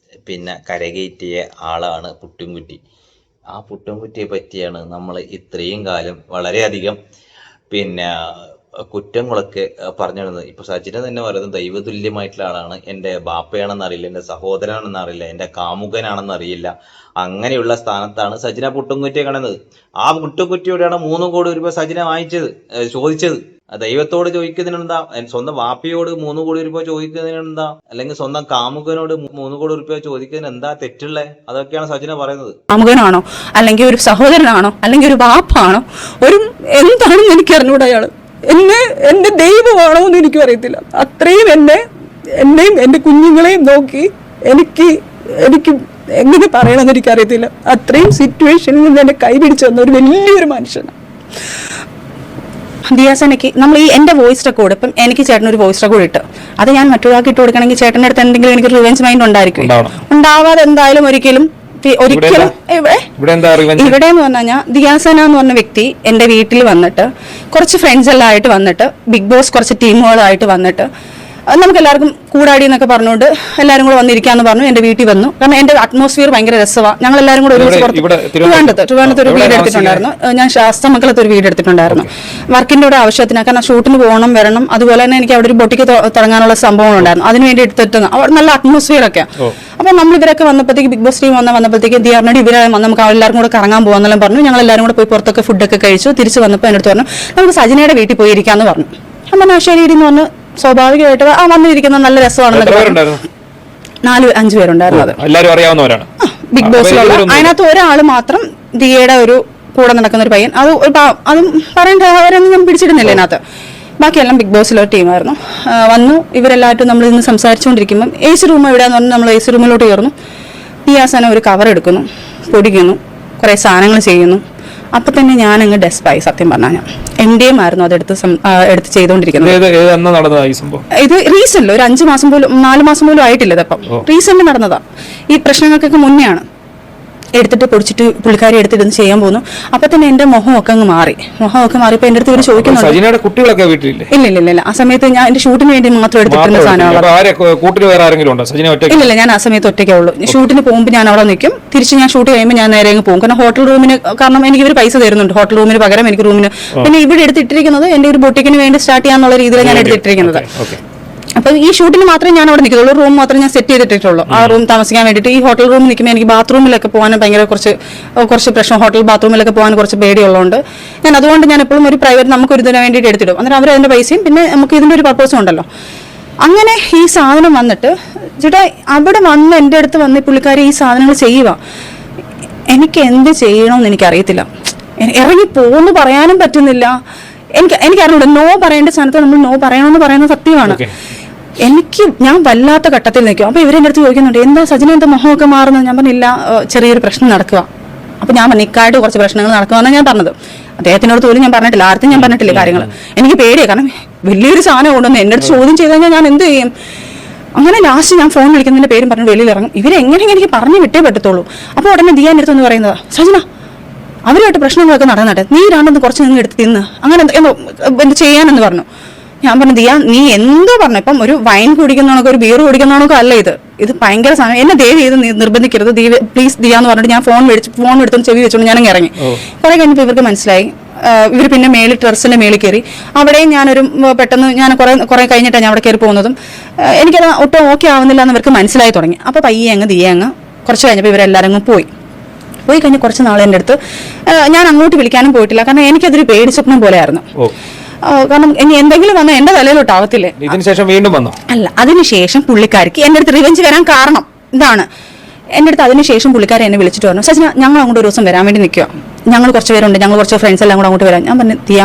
പിന്നെ കരകയറ്റിയ ആളാണ് പുട്ടുംകുറ്റി. ആ പുട്ടുംകുറ്റിയെ പറ്റിയാണ് നമ്മൾ ഇത്രയും കാലം വളരെയധികം പിന്നെ കുറ്റങ്ങളൊക്കെ പറഞ്ഞിരുന്നത്. ഇപ്പൊ സജിന തന്നെ പറയുന്നത് ദൈവതുല്യമായിട്ടുള്ള ആളാണ്, എൻ്റെ ബാപ്പയാണെന്ന് അറിയില്ല, എൻ്റെ സഹോദരനാണെന്ന് അറിയില്ല, എൻ്റെ കാമുകനാണെന്ന് അറിയില്ല. അങ്ങനെയുള്ള സ്ഥാനത്താണ് സജിന പുട്ടുംകുറ്റിയെ കാണുന്നത്. ആ പുട്ടുംകുറ്റിയോടെയാണ് 3 കോടി രൂപ സജിന ചോദിച്ചത്. ദൈവത്തോട് ചോദിക്കുന്നതിനെന്താ, സ്വന്തം വാപ്പയോട് 3 കോടി രൂപ ചോദിക്കുന്നതിനെന്താ, അല്ലെങ്കിൽ സ്വന്തം കാമുകനോട് 3 കോടി രൂപ ചോദിക്കുന്നതിന് എന്താ തെറ്റുള്ളേ? അതൊക്കെയാണ് സജിന പറയുന്നത്. കാമുകനാണോ, അല്ലെങ്കിൽ ഒരു സഹോദരനാണോ, അല്ലെങ്കിൽ ഒരു വാപ്പാണോ, എന്താണെന്ന് എനിക്ക് അറിഞ്ഞൂടാ. അയാള് എന്റെ ദൈവമാണോ എന്ന് എനിക്കും അറിയത്തില്ല. അത്രയും എന്നെയും എന്റെ കുഞ്ഞുങ്ങളെയും നോക്കി എനിക്ക് എങ്ങനെ പറയണമെന്ന് എനിക്കറിയത്തില്ല. അത്രയും സിറ്റുവേഷനിൽ നിന്ന് എന്നെ കൈപിടിച്ചു വന്ന ഒരു വലിയൊരു മനുഷ്യനാണ് ദിയാസനയ്ക്ക്. നമ്മൾ എന്റെ വോയിസ് റെക്കോർഡ്, ഇപ്പം എനിക്ക് ചേട്ടനൊരു വോയിസ് റെക്കോർഡ് ഇട്ട് അത് ഞാൻ മറ്റൊരാൾക്ക് ഇട്ട് കൊടുക്കണമെങ്കിൽ ചേട്ടൻ്റെ അടുത്ത് എന്തെങ്കിലും എനിക്ക് റിവെഞ്ച് മൈൻഡ് ഉണ്ടായിരിക്കും. ഉണ്ടാവാതെ എന്തായാലും ഒരിക്കലും ഇവിടെ എന്ന് പറഞ്ഞാൽ ദിയാസന എന്ന് പറഞ്ഞ വ്യക്തി എന്റെ വീട്ടിൽ വന്നിട്ട് കുറച്ച് ഫ്രണ്ട്സ് എല്ലാം ആയിട്ട് വന്നിട്ട് ബിഗ് ബോസ് കുറച്ച് ടീമുകളായിട്ട് വന്നിട്ട് നമുക്ക് എല്ലാവർക്കും കൂടാടി എന്നൊക്കെ പറഞ്ഞുകൊണ്ട് എല്ലാവരും കൂടെ വന്നിരിക്കാന്ന് പറഞ്ഞു. എന്റെ വീട്ടിൽ വന്നു. കാരണം എന്റെ അറ്റ്മോസ്ഫിയർ ഭയങ്കര രസമാണ്. ഞങ്ങൾ എല്ലാവരും കൂടെ ഒരുമിച്ച് ട്രിവാൻഡ്രത്ത് ഒരു വീട് എടുത്തിട്ടുണ്ടായിരുന്നു. ഞാൻ ശാസ്ത്രമംഗലത്ത് ഒരു വീട് എടുത്തിട്ടുണ്ടായിരുന്നു. വർക്കിന്റെ ഒരു ആവശ്യത്തിന്, കാരണം ഷൂട്ടിന് പോകണം വരണം. അതുപോലെ തന്നെ എനിക്ക് അവിടെ ഒരു ബൊട്ടിക്ക് തുടങ്ങാനുള്ള സംഭവം ഉണ്ടായിരുന്നു. അതിനുവേണ്ടി എടുത്തിട്ട് നല്ല അറ്റ്മോസ്ഫിയർ ഒക്കെ. അപ്പൊ നമ്മൾ ഇവരൊക്കെ വന്നപ്പോഴത്തേക്ക് ബിഗ് ബോസ് ടീം വന്നപ്പോഴത്തേക്ക് ദിയാറിനോട് ഇവരെ നമുക്ക് എല്ലാവരും കൂടെ കറങ്ങാൻ പോകാന്നെല്ലാം പറഞ്ഞു. ഞങ്ങൾ എല്ലാവരും കൂടെ പോയി പുറത്തൊക്കെ ഫുഡൊക്കെ കഴിച്ചു. തിരിച്ച് വന്നപ്പോൾ എൻ്റെ അടുത്ത് പറഞ്ഞു നമുക്ക് സജിനയുടെ വീട്ടിൽ പോയിരിക്കാന്ന് പറഞ്ഞു. അപ്പം ശരി എന്ന് പറഞ്ഞ് സ്വാഭാവികമായിട്ട് വന്നിരിക്കുന്ന നല്ല രസമാണെന്നൊക്കെ 4-5 പേരുണ്ടായിരുന്നു. അത് എല്ലാവരും അറിയാവുന്നവരാണ് ബിഗ് ബോസിലുള്ള. അതിനകത്ത് ഒരാൾ മാത്രം ദിയയുടെ ഒരു കൂടെ നടക്കുന്ന ഒരു പയ്യൻ, അത് അതും പറയേണ്ട അവരൊന്നും ഞാൻ പിടിച്ചിടുന്നില്ല അതിനകത്ത്. ബാക്കിയെല്ലാം ബിഗ് ബോസിലെ ടീമായിരുന്നു. വന്നു ഇവരെല്ലാവരും നമ്മൾ ഇന്ന് സംസാരിച്ചുകൊണ്ടിരിക്കുമ്പം എ സി റൂം എവിടെയാന്ന് പറഞ്ഞാൽ നമ്മൾ എ സി റൂമിലോട്ട് കയറുന്നു. ദിയാസന ഒരു കവർ എടുക്കുന്നു, പൊടിക്കുന്നു, കുറേ സാധനങ്ങൾ ചെയ്യുന്നു. അപ്പം തന്നെ ഞാനങ്ങ് ഡെസ്പായി. സത്യം പറഞ്ഞാൽ ഞാൻ എൻ്റെയും ആയിരുന്നു എടുത്ത് ചെയ്തുകൊണ്ടിരിക്കുന്നത്. ഇത് റീസെന്റ് ഒരു 5 മാസം പോലും 4 മാസം പോലും ആയിട്ടില്ല. ഇതപ്പം റീസെന്റ് നടന്നതാ. ഈ പ്രശ്നങ്ങൾക്കൊക്കെ മുന്നെയാണ്. എടുത്തിട്ട് പൊടിച്ചിട്ട് പുള്ളിക്കാരി എടുത്തിട്ട് ചെയ്യാൻ പോകുന്നു. അപ്പൊ തന്നെ എന്റെ മുഖമൊക്കെ അങ്ങ് മാറി. മുഖമൊക്കെ മാറിയപ്പോ എന്റെ അടുത്ത് ഇവര് ചോദിക്കുന്നുണ്ട്. കുട്ടികളൊക്കെ വീട്ടിലില്ല? ഇല്ല. ആ സമയത്ത് ഞാൻ എന്റെ ഷൂട്ടിന് വേണ്ടി മാത്രം എടുത്തിരുന്ന സാധനമാണ്. ഇല്ല, ഞാൻ ആ സമയത്ത് ഒറ്റയ്ക്കേ ഉള്ളൂ. ഷൂട്ടിന് പോകുമ്പോൾ ഞാൻ അവിടെ നിൽക്കും. തിരിച്ച് ഞാൻ ഷൂട്ട് കഴിയുമ്പോൾ ഞാൻ നേരെ അങ്ങ് പോകും. കാരണം ഹോട്ടൽ റൂമിന്, കാരണം എനിക്ക് ഇവർ പൈസ തരുന്നുണ്ട് ഹോട്ടൽ റൂമിന് പകരം എനിക്ക് റൂമിന്. പിന്നെ ഇവിടെ എടുത്തിട്ടിരിക്കുന്നത് എന്റെ ഒരു ബൊട്ടിക്കിന് വേണ്ടി സ്റ്റാർട്ട് ചെയ്യാന്നുള്ള രീതിയിൽ ഞാൻ എടുത്തിട്ടിരിക്കുന്നത്. അപ്പൊ ഈ ഷൂട്ടിന് മാത്രമേ ഞാൻ അവിടെ നിൽക്കുള്ളൂ. റൂം മാത്രമേ ഞാൻ സെറ്റ് ചെയ്തിട്ടുള്ളൂ. ആ റൂം താമസിക്കാൻ വേണ്ടിയിട്ട്. ഈ ഹോട്ടൽ റൂമിൽ നിൽക്കുമ്പോൾ എനിക്ക് ബാത്റൂമിലൊക്കെ പോകാൻ ഭയങ്കര കുറച്ച് പ്രശ്നം. ഹോട്ടൽ ബാത്റൂമിലൊക്കെ പോകാൻ കുറച്ച് പേടിയുള്ളതുകൊണ്ട് അതുകൊണ്ട് ഞാൻ എപ്പോഴും ഒരു പ്രൈവറ്റ് നമുക്കൊരു ഇതിന് വേണ്ടിയിട്ട് എടുത്തിടും. അന്നേരം അവർ അതിന്റെ പൈസയും പിന്നെ നമുക്ക് ഇതിന്റെ ഒരു പർപ്പസും ഉണ്ടല്ലോ. അങ്ങനെ ഈ സാധനം വന്നിട്ട് ചേട്ടാ അവിടെ വന്ന് എൻ്റെ അടുത്ത് വന്ന് പുള്ളിക്കാരി ഈ സാധനങ്ങൾ ചെയ്യുക. എനിക്ക് എന്ത് ചെയ്യണമെന്ന് എനിക്കറിയത്തില്ല. ഇറങ്ങി പോകുന്നു പറയാനും പറ്റുന്നില്ല. എനിക്കറിഞ്ഞൂടെ നോ പറയേണ്ട സ്ഥാനത്ത് നമ്മൾ നോ പറയണമെന്ന് പറയുന്നത് സത്യമാണ്. ഞാൻ വല്ലാത്ത ഘട്ടത്തിൽ നിൽക്കും. അപ്പൊ ഇവരെന്റെ അടുത്ത് ചോദിക്കുന്നുണ്ട്, എന്താ സജിന എന്താ മുഖമൊക്കെ മാറുന്നത്? ഞാൻ പറഞ്ഞില്ല, ചെറിയൊരു പ്രശ്നം നടക്കുക. അപ്പൊ ഞാൻ നിക്കായിട്ട് കുറച്ച് പ്രശ്നങ്ങൾ നടക്കുകയെന്നാണ് ഞാൻ പറഞ്ഞത്. അദ്ദേഹത്തിനോട് പോലും ഞാൻ പറഞ്ഞിട്ടില്ല, ആർക്കും ഞാൻ പറഞ്ഞിട്ടില്ല കാര്യങ്ങൾ. എനിക്ക് പേടിയാണ്, കാരണം വലിയൊരു സാധനം കൊണ്ടുവന്ന് എന്റെ അടുത്ത് ചോദ്യം ചെയ്ത് കഴിഞ്ഞാൽ ഞാൻ എന്ത് ചെയ്യും? അങ്ങനെ ലാസ്റ്റ് ഞാൻ ഫോൺ വിളിക്കുന്നതിന്റെ പേരും പറഞ്ഞ് വെളിയിൽ ഇറങ്ങും. ഇവരെങ്ങനെയെങ്കിലും എനിക്ക് പറഞ്ഞു വിട്ടേ പറ്റത്തുള്ളൂ. അപ്പോൾ ഉടനെ ദിയാൻ്റെ അടുത്ത് എന്ന് പറയുന്നത്, സജിന അവരുമായിട്ട് പ്രശ്നങ്ങളൊക്കെ നടന്നിട്ട് നീ രണ്ടൊന്ന് കുറച്ച് നിന്ന് എടുത്ത് തിന്ന് അങ്ങനെ എന്ത് ചെയ്യാനെന്ന് പറഞ്ഞു. ഞാൻ പറഞ്ഞു, ദിയ നീ എന്തോ പറഞ്ഞു, ഇപ്പം ഒരു വൈൻ കുടിക്കുന്നതാണോ ഒരു ബീർ കുടിക്കുന്നതാണോ അല്ല ഇത് ഭയങ്കര സാധനം. എന്നെ ദയവ് ചെയ്ത് നിർബന്ധിക്കരുത് പ്ലീസ് ദിയ എന്ന് പറഞ്ഞിട്ട് ഞാൻ ഫോൺ എടുത്തു ചെവി വെച്ചോണ്ട് ഞാനങ്ങ് ഇറങ്ങി. കുറെ കഴിഞ്ഞപ്പോൾ ഇവർക്ക് മനസ്സിലായി. ഇവർ പിന്നെ ടെറസിന്റെ മേളിൽ കയറി. അവിടെയും ഞാനൊരു പെട്ടെന്ന് ഞാൻ കുറെ കഴിഞ്ഞിട്ടാണ് ഞാൻ അവിടെ കയറി പോകുന്നതും. എനിക്കത് ഒട്ടും ഓക്കെ ആവുന്നില്ല എന്ന് ഇവർക്ക് മനസ്സിലായി തുടങ്ങി. അപ്പോൾ പയ്യെ ദിയ കുറച്ച് കഴിഞ്ഞപ്പോൾ ഇവരെല്ലാവരും പോയി കഴിഞ്ഞ് കുറച്ച് നാളെ എൻ്റെ അടുത്ത് ഞാൻ അങ്ങോട്ട് വിളിക്കാനും പോയിട്ടില്ല. കാരണം എനിക്കതൊരു പേടി സ്വപ്നം പോലെയായിരുന്നു. കാരണം ഇനി എന്തെങ്കിലും വന്നാൽ എന്റെ തലയിലോട്ടാവത്തില്ലേ. ഇതിനുശേഷം വീണ്ടും വന്നു അല്ല, അതിനുശേഷം പുള്ളിക്കാർക്ക് എന്റെ അടുത്ത് റിവെഞ്ച് വരാൻ കാരണം ഇതാണ്. എന്റെ അടുത്ത് അതിനുശേഷം പുള്ളിക്കാരെ എന്നെ വിളിച്ചിട്ട് പറഞ്ഞു, സജിന ഞങ്ങൾ അങ്ങോട്ട് ഒരു ദിവസം വരാൻ വേണ്ടി നിൽക്കുക, ഞങ്ങൾ കുറച്ച് പേരുണ്ട്, ഞങ്ങൾ കുറച്ച് ഫ്രണ്ട്സ് എല്ലാം കൂടെ അങ്ങോട്ട് വരാം. ഞാൻ പറഞ്ഞു, ദിയ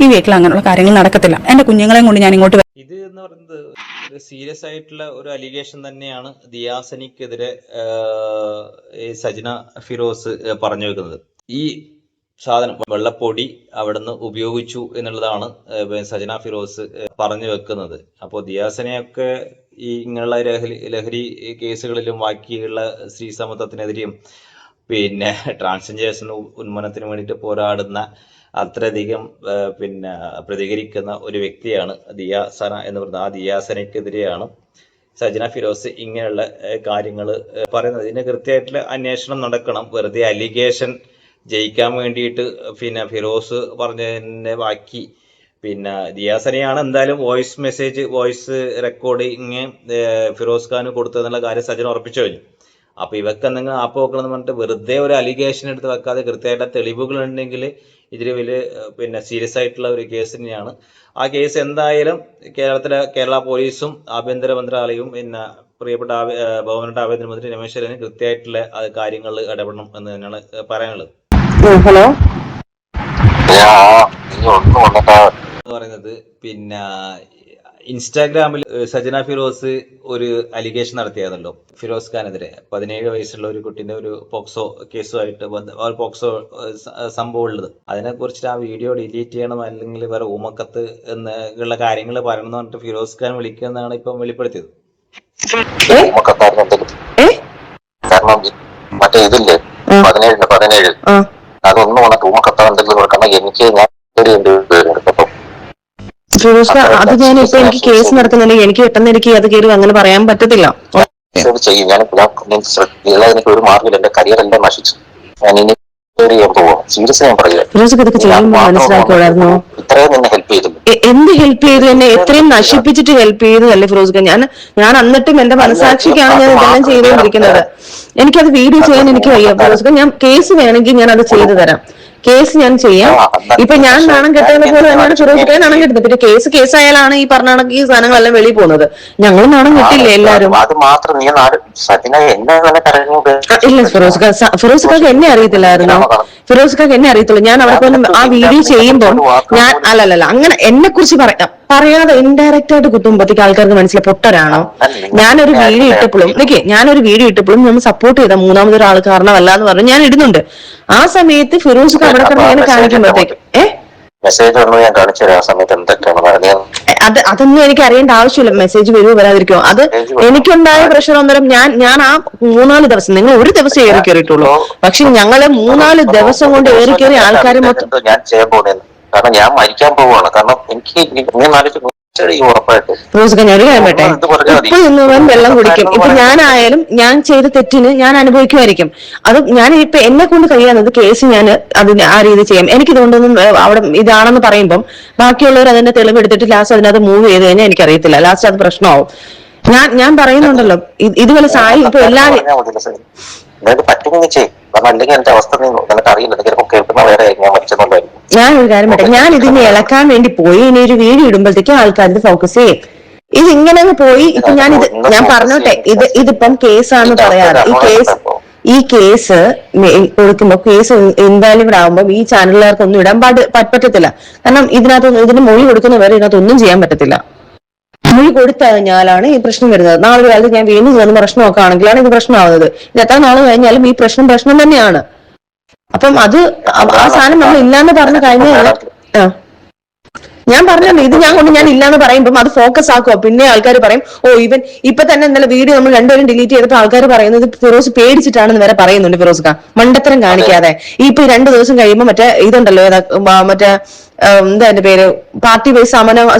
ഈ വീട്ടിൽ അങ്ങനെയുള്ള കാര്യങ്ങൾ നടക്കത്തില്ല, എന്റെ കുഞ്ഞുങ്ങളെയും കൊണ്ട് ഞാൻ ഇങ്ങോട്ട് വരാം. ഇത് എന്ന് പറയുന്നത് ഒരു സീരിയസ് ആയിട്ടുള്ള ഒരു അലിഗേഷൻ തന്നെയാണ് ദിയാസനിക്കെതിരെ സജിന ഫിറോസ് പറഞ്ഞു വെക്കുന്നത്. ഈ സാധനം വെള്ളപ്പൊടി അവിടുന്ന് ഉപയോഗിച്ചു എന്നുള്ളതാണ് സജന ഫിറോസ് പറഞ്ഞു വെക്കുന്നത്. അപ്പോൾ ദിയാസനെയൊക്കെ ഈ ഇങ്ങനെയുള്ള ലഹരി കേസുകളിലും ബാക്കിയുള്ള സ്ത്രീ സമത്വത്തിനെതിരെയും പിന്നെ ട്രാൻസ്ജെൻഡേഴ്സിന് ഉന്മൂലനത്തിന് വേണ്ടിയിട്ട് പോരാടുന്ന അത്രയധികം പ്രതികരിക്കുന്ന ഒരു വ്യക്തിയാണ് ദിയാസന എന്ന് പറയുന്നത്. ആ ദിയാസനയ്ക്കെതിരെയാണ് സജന ഫിറോസ് ഇങ്ങനെയുള്ള കാര്യങ്ങൾ പറയുന്നത്. ഇതിന് കൃത്യമായിട്ടുള്ള അന്വേഷണം നടക്കണം. വെറുതെ അലിഗേഷൻ ജയിക്കാൻ വേണ്ടിയിട്ട് ഫിറോസ് പറഞ്ഞതിൻ്റെ ബാക്കി ദിയാസനയാണ് എന്തായാലും വോയിസ് റെക്കോർഡിങ് ഫിറോസ് ഖാന് കൊടുത്തതെന്നുള്ള കാര്യം സജന ഉറപ്പിച്ചു കഴിഞ്ഞു. അപ്പൊ ഇവക്ക് എന്തെങ്കിലും ആപ്പ് വെക്കണമെന്ന് പറഞ്ഞിട്ട് വെറുതെ ഒരു അലിഗേഷൻ എടുത്ത് വെക്കാതെ കൃത്യമായിട്ട് തെളിവുകൾ ഉണ്ടെങ്കിൽ ഇതിൽ വലിയ സീരിയസ് ആയിട്ടുള്ള ഒരു കേസ് തന്നെയാണ്. ആ കേസ് എന്തായാലും കേരള പോലീസും ആഭ്യന്തര മന്ത്രാലയവും പ്രിയപ്പെട്ട ബഹുമാനപ്പെട്ട ആഭ്യന്തര മന്ത്രി രമേശ് ചെന്നിത്തല കൃത്യമായിട്ടുള്ള കാര്യങ്ങളിൽ ഇടപെടണം എന്ന് തന്നെയാണ് പറയാനുള്ളത്. ഹലോ പറയുന്നത് ഇൻസ്റ്റാഗ്രാമിൽ സജന ഫിറോസ് ഒരു അലിഗേഷൻ നടത്തിയാണല്ലോ ഫിറോസ് ഖാനെതിരെ. 17 വയസ്സുള്ള ഒരു കുട്ടിന്റെ ഒരു പോക്സോ കേസുമായിട്ട് പോക്സോ സംഭവം ഉള്ളത്. അതിനെ കുറിച്ചിട്ട് ആ വീഡിയോ ഡിലീറ്റ് ചെയ്യണം, അല്ലെങ്കിൽ വേറെ ഊമക്കത്ത് എന്നുള്ള കാര്യങ്ങൾ പറയണം എന്ന് പറഞ്ഞിട്ട് ഫിറോസ് ഖാൻ വിളിക്കുന്നതാണ് ഇപ്പം വെളിപ്പെടുത്തിയത്. കാരണം മറ്റേ ഇതില്ലേ 17 അതൊന്നും ഊമക്കത്ത എന്തെങ്കിലും കൊടുക്കണം. എനിക്ക് അത് ഞാൻ ഇപ്പൊ എനിക്ക് കേസ് നടക്കുന്നുണ്ടെങ്കിൽ എനിക്ക് പെട്ടെന്ന് എനിക്ക് അത് കയറി അങ്ങനെ പറയാൻ പറ്റത്തില്ല. ചെയ്യും എനിക്ക് ഒരു മാർഗമില്ല. എന്റെ കരിയർ എല്ലാം നശിച്ചു. ഞാൻ ഇനി സീരിയസ് ഞാൻ മനസ്സിലാക്കിയോളായിരുന്നു. ഇത്രയും നിന്നെ ഹെൽപ്പ് ചെയ്തു. എന്ത് ഹെൽപ്പ് ചെയ്തു? എന്നെ എത്രയും നശിപ്പിച്ചിട്ട് ഹെൽപ്പ് ചെയ്തതല്ലേ ഫിറോസ് ഖാൻ? ഞാൻ എന്നിട്ടും എന്റെ മനസാക്ഷിക്കാണ് ഞാൻ ഇതെല്ലാം ചെയ്തുകൊണ്ടിരിക്കുന്നത്. എനിക്കത് വീഡിയോ ചെയ്യാൻ എനിക്ക് വയ്യ ഫിറോസ് ഖാൻ. ഞാൻ കേസ് വേണമെങ്കിൽ ഞാൻ അത് ചെയ്തു തരാം. കേസ് ഞാൻ ചെയ്യാം. ഇപ്പൊ ഞാൻ നാണം കെട്ടതിനെ പോലെ തന്നെയാണ് ഫിറോസ് നാണം കെട്ടുന്നത്. പിന്നെ കേസായാലാണ് ഈ പറഞ്ഞ കണക്ക് ഈ സാധനങ്ങളെല്ലാം വെളിയിൽ പോകുന്നത്. ഞങ്ങൾ നാണം കെട്ടില്ലേ എല്ലാരും? അത് മാത്രം നീ സജിന എന്നെ തന്നെ കരഞ്ഞു. ഇല്ല ഫിറോസ് ഖാക്ക് എന്നെ അറിയത്തില്ലായിരുന്നു. ഫിറോസ് ഖാക്ക് എന്നെ അറിയത്തുള്ളൂ. ഞാൻ അവിടെ പോലും ആ വീഡിയോ ചെയ്യുമ്പോൾ ഞാൻ അല്ലല്ല അങ്ങനെ എന്നെ കുറിച്ച് പറയാതെ ഇൻഡയറക്റ്റ് ആയിട്ട് കുത്തുമ്പോഴത്തേക്ക് ആൾക്കാർക്ക് മനസ്സിലായി പൊട്ടരാണോ. ഞാനൊരു വീഡിയോ ഇട്ടപ്പോഴും നമ്മൾ സപ്പോർട്ട് ചെയ്ത മൂന്നാമതൊരു ആൾ കാരണമല്ല എന്ന് പറഞ്ഞു ഞാൻ ഇടുന്നുണ്ട്. ആ സമയത്ത് ഫിറോസ് ഖാൻ അവിടെ കിടന്ന് കാണിക്കുമ്പോഴത്തേക്ക് മെസ്സേജ് ഒന്നും ഞാൻ കാണിച്ചു തരാം. ആ സമയത്ത് എന്തൊക്കെയാണ് അതൊന്നും എനിക്ക് അറിയേണ്ട ആവശ്യമില്ല. മെസ്സേജ് വരുമോ വരാതിരിക്കുമോ അത് എനിക്കുണ്ടായ പ്രശ്നം അന്നേരം ഞാൻ ആ 3-4 ദിവസം, നിങ്ങൾ ഒരു ദിവസം ഏറി കയറിയിട്ടുള്ളൂ, പക്ഷെ ഞങ്ങള് 3-4 ദിവസം കൊണ്ട് ഏറി കയറി ആൾക്കാർ മൊത്തം ഞാൻ ചെയ്യാൻ പോകുന്നത്. കാരണം ഞാൻ മരിക്കാൻ പോവുകയാണ്. കാരണം എനിക്ക് ഉറപ്പായിട്ട് ഫിറോസ് ഞാൻ ഒരു കാര്യം പറ്റേ, ഉപ്പ് നിന്നവൻ വെള്ളം കുടിക്കും. ഇപ്പൊ ഞാനായാലും ഞാൻ ചെയ്ത തെറ്റിന് ഞാൻ അനുഭവിക്കുമായിരിക്കും. അത് ഞാൻ ഇപ്പൊ എന്നെ കൊണ്ട് കഴിയാവുന്നത് കേസ് ഞാൻ അതിന് ആ രീതി ചെയ്യാം. എനിക്കിതുകൊണ്ടൊന്നും അവിടെ ഇതാണെന്ന് പറയുമ്പം ബാക്കിയുള്ളവർ അതിന്റെ തെളിവെടുത്തിട്ട് ലാസ്റ്റ് അതിനകത്ത് മൂവ് ചെയ്ത് കഴിഞ്ഞാൽ എനിക്കറിയത്തില്ല, ലാസ്റ്റ് അത് പ്രശ്നമാവും. ഞാൻ പറയുന്നുണ്ടല്ലോ ഇതുപോലെ സായി ഇപ്പൊ എല്ലാവരും പറ്റുമെങ്കിൽ ചെയ്യും. കാരണം അല്ലെങ്കിൽ എന്റെ അവസ്ഥ നിനക്ക് അറിയില്ല. ചിലപ്പോൾ കേൾക്കുന്ന വേറെ ഞാൻ മരിച്ചെന്നുണ്ടായിരിക്കും. ഞാൻ ഒരു കാര്യം പറ്റേ, ഞാൻ ഇതിനെ ഇളക്കാൻ വേണ്ടി പോയി ഇനി ഒരു വീഡിയോ ഇടുമ്പോഴത്തേക്ക് ആൾക്കാരുടെ ഫോക്കസ് ചെയ്യും. ഇത് ഇങ്ങനെ പോയി. ഇപ്പൊ ഞാൻ പറഞ്ഞോട്ടെ, ഇതിപ്പം കേസാന്ന് പറയാറ്. ഈ കേസ് കൊടുക്കുമ്പോ കേസ് ഇൻവാലിഡ് ആകുമ്പോ ഈ ചാനലുകാർക്കൊന്നും ഇടാൻ പറ്റത്തില്ല. കാരണം ഇതിന് മൊഴി കൊടുക്കുന്നവരെ ഇതിനകത്തൊന്നും ചെയ്യാൻ പറ്റത്തില്ല. മൊഴി കൊടുത്തു കഴിഞ്ഞാലാണ് ഈ പ്രശ്നം വരുന്നത്. നാളെ കാലത്ത് ഞാൻ വീണ്ടും ചെന്ന് പ്രശ്നമൊക്കെ ആണെങ്കിലാണ് ഇത് പ്രശ്നമാവുന്നത്. ഇത് എത്ര നാൾ കഴിഞ്ഞാലും ഈ പ്രശ്നം തന്നെയാണ്. അപ്പം അത് ആ സാധനം നമ്മൾ ഇല്ലാന്ന് പറഞ്ഞു കഴിഞ്ഞാൽ ഞാൻ പറഞ്ഞല്ലോ, ഇത് ഞാൻ ഇല്ലാന്ന് പറയുമ്പോൾ അത് ഫോക്കസ് ആക്കുക. പിന്നെ ആൾക്കാർ പറയും ഇപ്പൊ തന്നെ ഇന്നലെ വീഡിയോ നമ്മൾ രണ്ടുപേരും ഡിലീറ്റ് ചെയ്തപ്പോൾ ആൾക്കാർ പറയുന്നത് ഫിറോസ് പേടിച്ചിട്ടാണെന്ന് വരെ പറയുന്നുണ്ട്. ഫിറോസ് ഖാൻ മണ്ടത്തരം കാണിക്കാതെ ഇപ്പൊ 2 ദിവസം കഴിയുമ്പോൾ മറ്റേ ഇതുണ്ടല്ലോ മറ്റേ എന്താ എന്റെ പേര് പാർട്ടി ബേസ്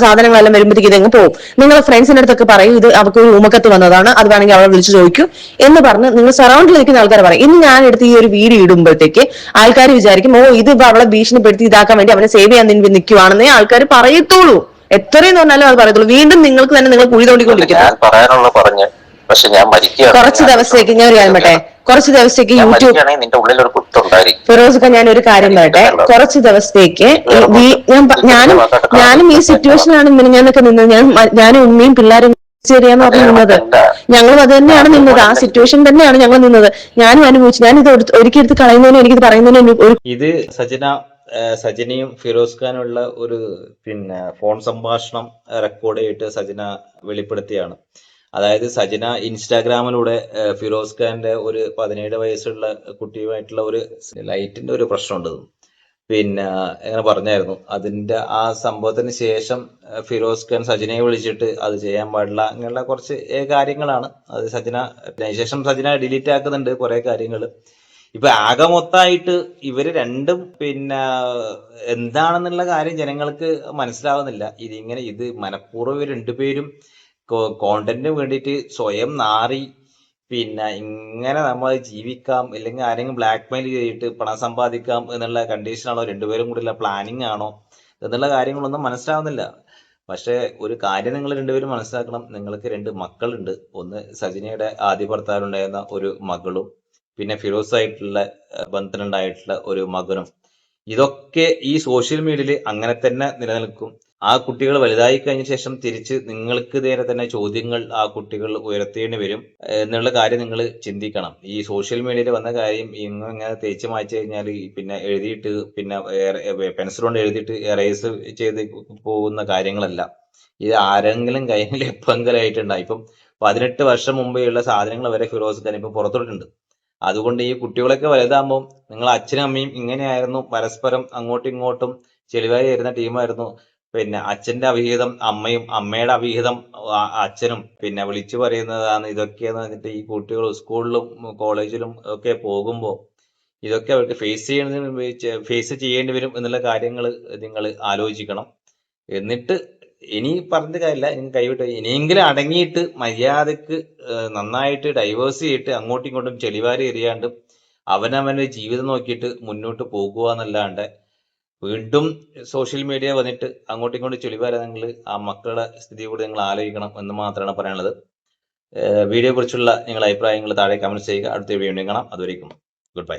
സാധനങ്ങളെല്ലാം വരുമ്പോഴത്തേക്ക് ഇതങ്ങ് പോകും. നിങ്ങളെ ഫ്രണ്ട്സിന്റെ അടുത്തൊക്കെ പറയും ഇത് അവർക്ക് ഒരു ഉമക്കത്ത് വന്നതാണ്, അത് വേണമെങ്കിൽ അവളെ വിളിച്ചു ചോദിക്കൂ എന്ന് പറഞ്ഞ് നിങ്ങൾ സറൗണ്ടിൽ നിൽക്കുന്ന ആൾക്കാർ പറയും. ഇന്ന് ഞാൻ എടുത്ത് ഈ ഒരു വീഡിയോ ഇടുമ്പോഴത്തേക്ക് ആൾക്കാർ വിചാരിക്കും ഇത് അവളെ ഭീഷണിപ്പെടുത്തി ഇതാക്കാൻ വേണ്ടി അവനെ സേവ് ചെയ്യാൻ നിൽക്കുവാണെന്നേ ആൾക്കാർ പറയത്തുള്ളൂ. എത്രയെന്ന് പറഞ്ഞാലും അത് പറയത്തുള്ളൂ. വീണ്ടും നിങ്ങൾക്ക് തന്നെ നിങ്ങൾ കുഴി തോണ്ടിക്കൊണ്ടിരിക്കുന്നു. കുറച്ച് ദിവസത്തേക്ക് ഞാൻ ഒരു കാര്യം പറയട്ടെ, കുറച്ച് ദിവസത്തേക്ക് യൂട്യൂബ് ഫിറോസ് ഖാൻ ഞാൻ ഒരു കാര്യം പറയട്ടെ, കുറച്ച് ദിവസത്തേക്ക് ഞാനും ഈ സിറ്റുവേഷനാണ് ഞാനൊക്കെ നിന്നത്. ഞാനും ഉമ്മയും പിള്ളേരും ശരിയാന്ന് പറഞ്ഞു നിന്നത്. ഞങ്ങളും അത് തന്നെയാണ് നിന്നത്. ആ സിറ്റുവേഷൻ തന്നെയാണ് ഞങ്ങൾ നിന്നത്. ഞാനും അനുഭവിച്ചു. ഞാൻ ഇത് ഒരിക്കലും കളയുന്നതിനും എനിക്കിത് പറയുന്നതിനും ഇത് സജിനയും ഫിറോസ് ഖാനുള്ള ഒരു ഫോൺ സംഭാഷണം റെക്കോർഡ് ചെയ്തിട്ട് സജിന വെളിപ്പെടുത്തിയാണ്. അതായത് സജിന ഇൻസ്റ്റാഗ്രാമിലൂടെ ഫിറോസ് ഖാന്റെ ഒരു 17 വയസ്സുള്ള കുട്ടിയുമായിട്ടുള്ള ഒരു ലൈറ്റിന്റെ ഒരു പ്രശ്നമുണ്ട് എങ്ങനെ പറഞ്ഞായിരുന്നു. അതിന്റെ ആ സംഭവത്തിന് ശേഷം ഫിറോസ് ഖാൻ സജിനയെ വിളിച്ചിട്ട് അത് ചെയ്യാൻ പാടില്ല അങ്ങനെയുള്ള കുറച്ച് കാര്യങ്ങളാണ്. അത് അതിനുശേഷം സജിന ഡിലീറ്റ് ആക്കുന്നുണ്ട് കുറെ കാര്യങ്ങൾ. ഇപ്പൊ ആകെ മൊത്തമായിട്ട് ഇവര് രണ്ടും എന്താണെന്നുള്ള കാര്യം ജനങ്ങൾക്ക് മനസ്സിലാവുന്നില്ല. ഇത് മനഃപൂർവ്വം ഇവർ രണ്ടുപേരും കോണ്ടന്റിന് വേണ്ടിയിട്ട് സ്വയം നാറി ഇങ്ങനെ നമ്മൾ ജീവിക്കാം, അല്ലെങ്കിൽ ആരെങ്കിലും ബ്ലാക്ക് മെയിൽ ചെയ്തിട്ട് പണം സമ്പാദിക്കാം എന്നുള്ള കണ്ടീഷനാണോ, രണ്ടുപേരും കൂടിയുള്ള പ്ലാനിങ് ആണോ എന്നുള്ള കാര്യങ്ങളൊന്നും മനസ്സിലാവുന്നില്ല. പക്ഷെ ഒരു കാര്യം നിങ്ങൾ രണ്ടുപേരും മനസ്സിലാക്കണം, നിങ്ങൾക്ക് 2 മക്കളുണ്ട്. ഒന്ന് സജിനയുടെ ആദ്യ ഭർത്താവിനുണ്ടായിരുന്ന ഒരു മകളും പിന്നെ ഫിറോസ് ആയിട്ടുള്ള ബന്ധനുണ്ടായിട്ടുള്ള ഒരു മകനും. ഇതൊക്കെ ഈ സോഷ്യൽ മീഡിയയിൽ അങ്ങനെ തന്നെ നിലനിൽക്കും. ആ കുട്ടികൾ വലുതായി കഴിഞ്ഞ ശേഷം തിരിച്ച് നിങ്ങൾക്ക് നേരെ തന്നെ ചോദ്യങ്ങൾ ആ കുട്ടികൾ ഉയർത്തേണ്ടി വരും എന്നുള്ള കാര്യം നിങ്ങൾ ചിന്തിക്കണം. ഈ സോഷ്യൽ മീഡിയയിൽ വന്ന കാര്യം ഇങ്ങനെ തേച്ച് മായ്ച്ചു കഴിഞ്ഞാൽ എഴുതിയിട്ട് പെൻസിൽ കൊണ്ട് എഴുതിയിട്ട് എറേസ് ചെയ്ത് പോകുന്ന കാര്യങ്ങളല്ല. ഇത് ആരെങ്കിലും കയ്യിൽ എപ്പെങ്കിലും ആയിട്ടുണ്ടായി. ഇപ്പം 18 വർഷം മുമ്പേയുള്ള സാധനങ്ങൾ വരെ ഫിറോസ് ഖാൻ ഇപ്പം പുറത്തോട്ടുണ്ട്. അതുകൊണ്ട് ഈ കുട്ടികളൊക്കെ വലുതാകുമ്പോൾ നിങ്ങൾ അച്ഛനും അമ്മയും ഇങ്ങനെയായിരുന്നു, പരസ്പരം അങ്ങോട്ടും ഇങ്ങോട്ടും ചെളിവാരി വരുന്ന ടീമായിരുന്നു. അച്ഛന്റെ അവിഹിതം അമ്മയും അമ്മയുടെ അവിഹിതം അച്ഛനും വിളിച്ചു പറയുന്നതാണ് ഇതൊക്കെയെന്ന് പറഞ്ഞിട്ട് ഈ കുട്ടികൾ സ്കൂളിലും കോളേജിലും ഒക്കെ പോകുമ്പോൾ ഇതൊക്കെ അവർക്ക് ഫേസ് ചെയ്യേണ്ടി വരും എന്നുള്ള കാര്യങ്ങൾ നിങ്ങൾ ആലോചിക്കണം. എന്നിട്ട് ഇനി പറഞ്ഞ കാര്യമില്ല, ഇനി കൈവിട്ട് ഇനിയെങ്കിലും അടങ്ങിയിട്ട് മര്യാദക്ക് നന്നായിട്ട് ഡൈവേഴ്സ് ചെയ്തിട്ട് അങ്ങോട്ടും ഇങ്ങോട്ടും ചെളിവാരി എറിയാണ്ട് അവനവന്റെ ജീവിതം നോക്കിയിട്ട് മുന്നോട്ട് പോകുക എന്നല്ലാണ്ട് വീണ്ടും സോഷ്യൽ മീഡിയ വന്നിട്ട് അങ്ങോട്ടും ഇങ്ങോട്ടും ചെളിവാരാ നിങ്ങൾ ആ മക്കളുടെ സ്ഥിതി കൂടി നിങ്ങൾ ആലോചിക്കണം എന്ന് മാത്രമാണ് പറയാനുള്ളത്. വീഡിയോയെ കുറിച്ചുള്ള നിങ്ങളുടെ അഭിപ്രായങ്ങൾ താഴെ കമന്റ് ചെയ്യുക. അടുത്ത വീഡിയോ കാണാം. അതുവരേക്കും ഗുഡ് ബൈ.